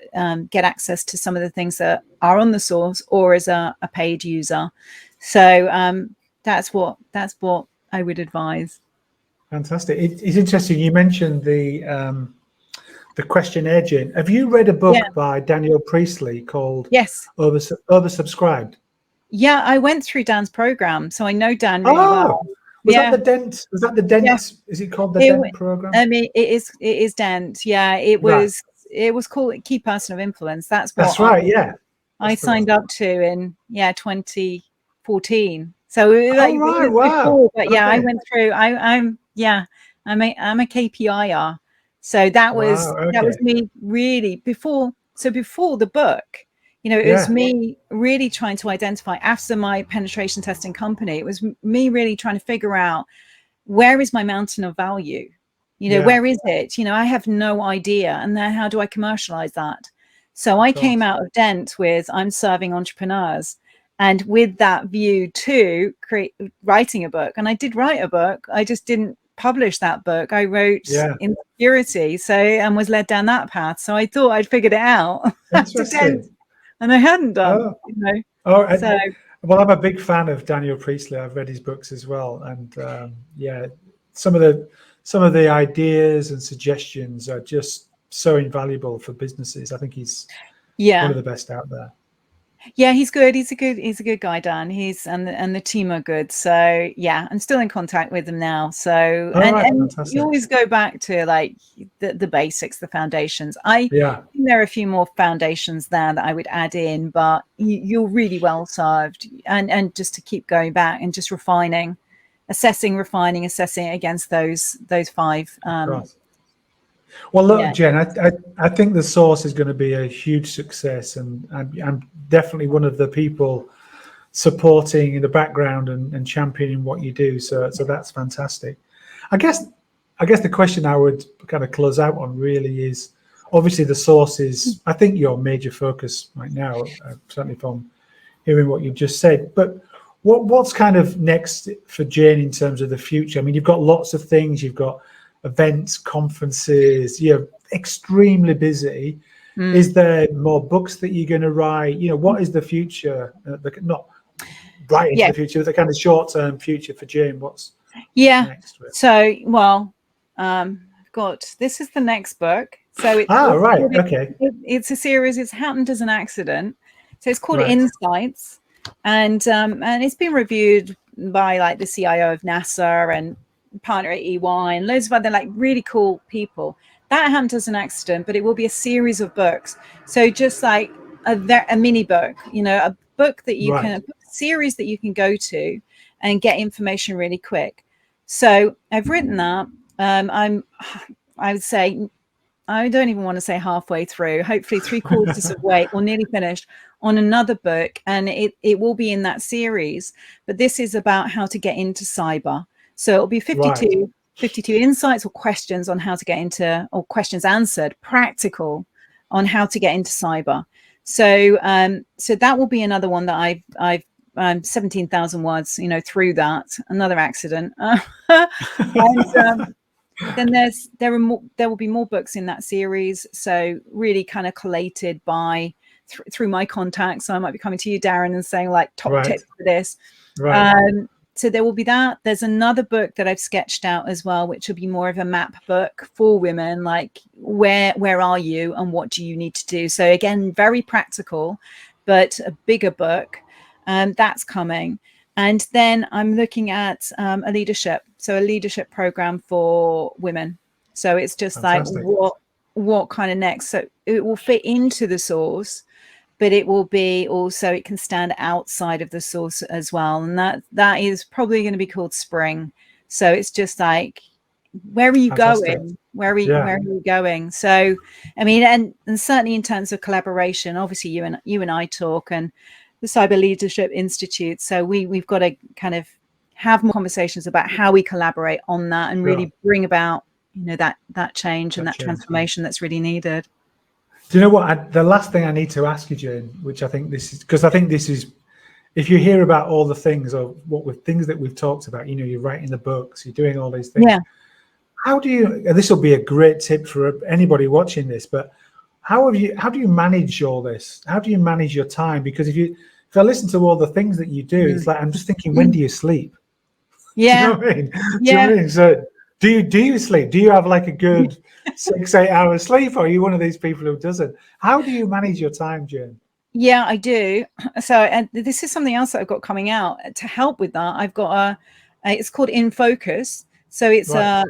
get access to some of the things that are on the source, or as a paid user. So that's what I would advise. Fantastic. It's interesting. You mentioned the questionnaire, Jane. Have you read a book by Daniel Priestley called Oversubscribed? Yeah, I went through Dan's program, so I know Dan really well. Was that the Dent? Was that the Dent? Yeah. Is it called the Dent program? I mean, it is Dent. Yeah, it was. It was called Key Person of Influence. That's right. Yeah. I signed up to in 2014. So like, before, but I went through. I'm a KPIer. So that was me really before. So before the book, it was me really trying to identify, after my penetration testing company, it was me really trying to figure out, where is my mountain of value? Where is it? I have no idea. And then how do I commercialize that? So I came out of Dent with, I'm serving entrepreneurs, and with that view to writing a book. And I did write a book. I just didn't publish that book. I wrote Yeah. Insecurity, and was led down that path. So I thought I'd figured it out after 10, Interesting. and I hadn't done. Oh, You know, oh, so well, I'm a big fan of Daniel Priestley. I've read his books as well, and yeah, some of the ideas and suggestions are just so invaluable for businesses. I think he's one of the best out there. Yeah, he's good. He's a good guy, Dan. And the team are good. So yeah, I'm still in contact with them now. So and you always go back to like the basics, the foundations. I think there are a few more foundations there that I would add in, but you're really well served. And just to keep going back and just refining against those 5. Well, look, Jen, I think the source is going to be a huge success, and I'm definitely one of the people supporting in the background and championing what you do. So that's fantastic. I guess the question I would kind of close out on really is, obviously the source is, I think, your major focus right now, certainly from hearing what you've just said. But what's kind of next for Jane in terms of the future? I mean, you've got lots of things. You've got events, conferences, you're extremely busy. Is there more books that you're going to write? You know, what is the future? Not right into the future, but the kind of short-term future for Jane. What's next? So, well, this is the next book. So it's it's a series. It's happened as an accident. So it's called Insights, and it's been reviewed by like the CIO of NASA and partner at EY and loads of other like really cool people. That happened as an accident, but it will be a series of books. So just like a mini book, you know, a book that you can, a series that you can go to and get information really quick. So I've written that. I would say, I don't even want to say halfway through, hopefully 3/4 of way or nearly finished on another book. And it will be in that series, but this is about how to get into cyber. So it'll be 52 insights or questions on how to get into, or questions answered, practical on how to get into cyber. So so that will be another one that I've 17,000 words, you know, through that, another accident. And then there will be more books in that series. So really kind of collated by through my contacts. So I might be coming to you, Darren, and saying like top tips for this. So there will be that. There's another book that I've sketched out as well, which will be more of a map book for women, like where are you and what do you need to do? So again, very practical, but a bigger book. That's coming. And then I'm looking at a leadership program for women. So it's just like what kind of next. So it will fit into the source, but it will be also, it can stand outside of the source as well. And that is probably going to be called Spring. So it's just like, where are you going? Where are you going? So, I mean, and certainly in terms of collaboration, obviously you and I talk, and the Cyber Leadership Institute. So we've got to kind of have more conversations about how we collaborate on that and really bring about, you know, that change and that transformation that's really needed. Do you know what? The last thing I need to ask you, Jane, which I think this is, because I think this is, if you hear about all the things or things that we've talked about, you know, you're writing the books, you're doing all these things. Yeah. How do you? This will be a great tip for anybody watching this. But how do you manage all this? How do you manage your time? Because if I listen to all the things that you do, it's like I'm just thinking, when do you sleep? Yeah. Do you know what I mean? Yeah. Do you know what I mean? So do you sleep? Do you have like a good 6-8 hours sleep, or are you one of these people who doesn't? How do you manage your time, Jane? Yeah, I do. So, and this is something else that I've got coming out to help with that. I've got it's called In Focus. So it's a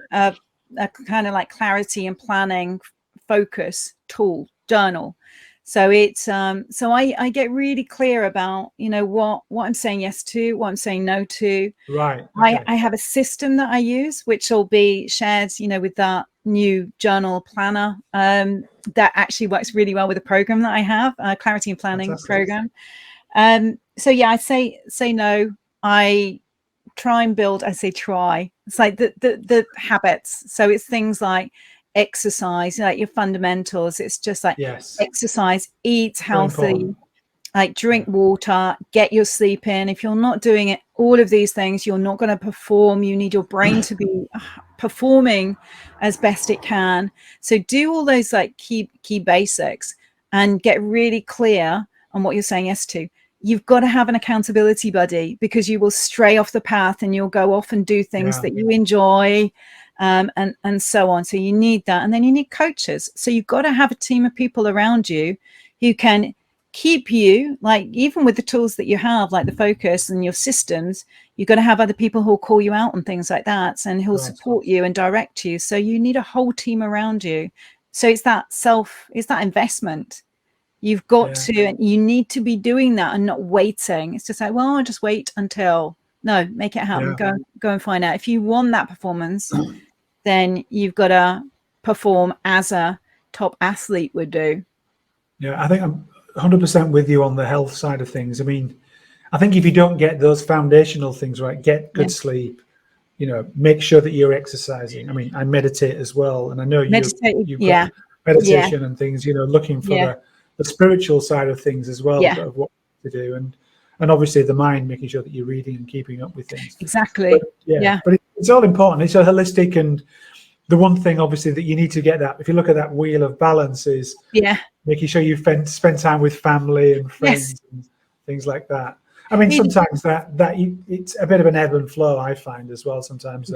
kind of like clarity and planning focus tool journal. So it's so I get really clear about, you know, what I'm saying yes to, what I'm saying no to. Right. Okay. I have a system that I use, which will be shared, you know, with that new journal planner that actually works really well with the program that I have, clarity and planning program. So yeah, I say no. I try and build. I say try. It's like the habits. So it's things like exercise, like your fundamentals. It's just like exercise, eat healthy, like drink water, get your sleep in. If you're not doing it, all of these things, you're not going to perform. You need your brain to be performing as best it can. So do all those like key basics and get really clear on what you're saying yes to. You've got to have an accountability buddy, because you will stray off the path and you'll go off and do things that you enjoy, and so on. So you need that. And then you need coaches. So you've got to have a team of people around you who can keep you, like, even with the tools that you have, like the focus and your systems, you've got to have other people who'll call you out on things like that, and who'll support you and direct you. So you need a whole team around you. So it's that investment. You've got to, and you need to be doing that and not waiting. It's just like, well, I'll just wait until. No, make it happen. Go and find out. If you want that performance, then you've got to perform as a top athlete would do. Yeah, I think I'm 100% with you on the health side of things. I mean, I think if you don't get those foundational things right, get good sleep, make sure that you're exercising. I mean, I meditate as well, and I know you've got meditation and things, looking for the spiritual side of things as well, of what to do, and obviously the mind, making sure that you're reading and keeping up with things. Exactly. But it's all important. It's a holistic, and the one thing obviously that you need to get that, if you look at that wheel of balance, is making sure you spend time with family and friends and things like that. I mean, sometimes that it's a bit of an ebb and flow, I find as well. Sometimes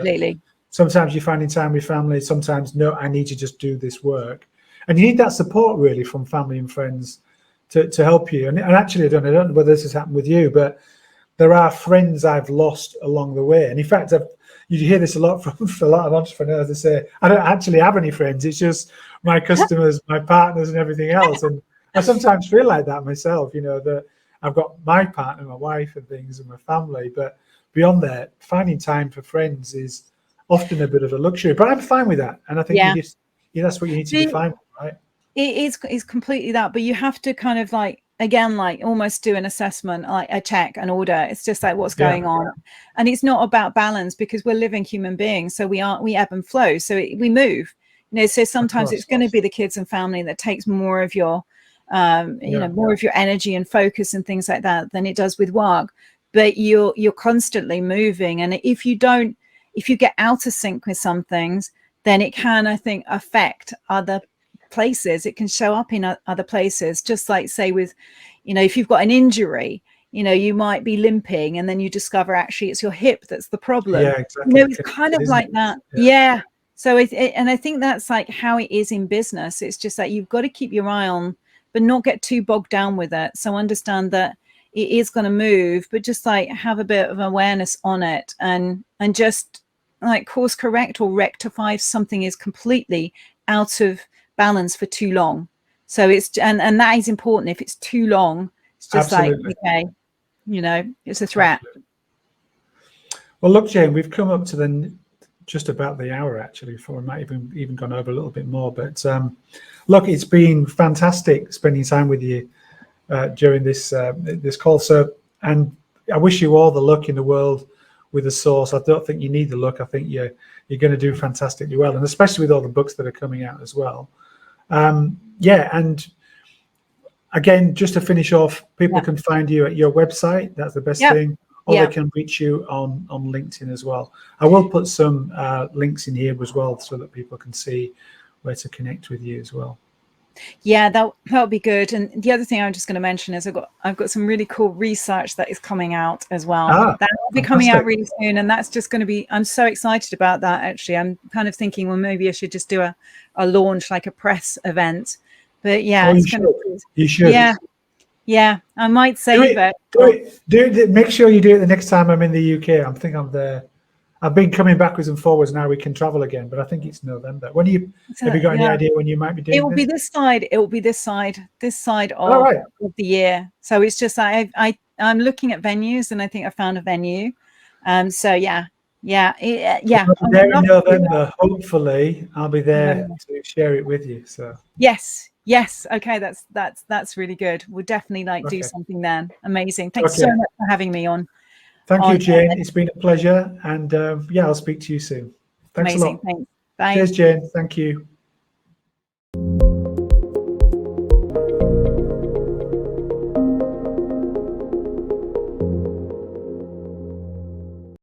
sometimes you're finding time with family, sometimes no, I need to just do this work. And you need that support really from family and friends to help you. And actually, I don't know whether this has happened with you, but there are friends I've lost along the way. And in fact, you hear this a lot from a lot of entrepreneurs. They say, I don't actually have any friends. It's just my customers, my partners, and everything else. And I sometimes feel like that myself, that I've got my partner, my wife and things, and my family. But beyond that, finding time for friends is often a bit of a luxury. But I'm fine with that. And I think that's what you need to be fine with, right? It is completely that. But you have to kind of almost do an assessment, like a check, an order. It's just like, what's going on? And it's not about balance, because we're living human beings. So we ebb and flow. So we move, so sometimes it's going to be the kids and family that takes more of your, more of your energy and focus and things like that than it does with work. But you're constantly moving. And if you get out of sync with some things, then it can, I think, affect other places. It can show up in other places, just like, say, with, if you've got an injury, you might be limping, and then you discover actually it's your hip that's the problem. Exactly. It's kind of like that. So and I think that's like how it is in business. It's just that you've got to keep your eye on, but not get too bogged down with it. So understand that it is going to move, but just like have a bit of awareness on it, and just like course correct or rectify if something is completely out of balance for too long. So it's and that is important. If it's too long, it's just like, okay, it's a threat. Absolutely. Well, look, Jane, we've come up to just about the hour, actually, before we might even gone over a little bit more. But look, it's been fantastic spending time with you during this call. So, and I wish you all the luck in the world with the source. I don't think you need the luck. I think you're going to do fantastically well, and especially with all the books that are coming out as well. And again, just to finish off, people can find you at your website. That's the best thing. Or they can reach you on LinkedIn as well. I will put some links in here as well, so that people can see where to connect with you as well. Yeah, that'll be good. And the other thing I'm just going to mention is I've got some really cool research that is coming out as well. That will be coming out really soon, and that's just going to be. I'm so excited about that. Actually, I'm kind of thinking, well, maybe I should just do a launch, like a press event. But you should. Yeah, I might save it. Do it. Make sure you do it the next time I'm in the UK. I think I'm there. I've been coming backwards and forwards. Now we can travel again, but I think it's November. When have you got any idea when you might be doing it? It will be this side. It will be this side of the year. So it's just I'm looking at venues, and I think I found a venue. So yeah. I'll be there in November. Hopefully, I'll be there to share it with you. So yes. Okay, that's really good. We'll definitely do something then. Amazing. Thanks so much for having me on. Thank you, Jane. It's been a pleasure. And I'll speak to you soon. Thanks a lot. Thanks. Bye. Cheers, Jane. Thank you.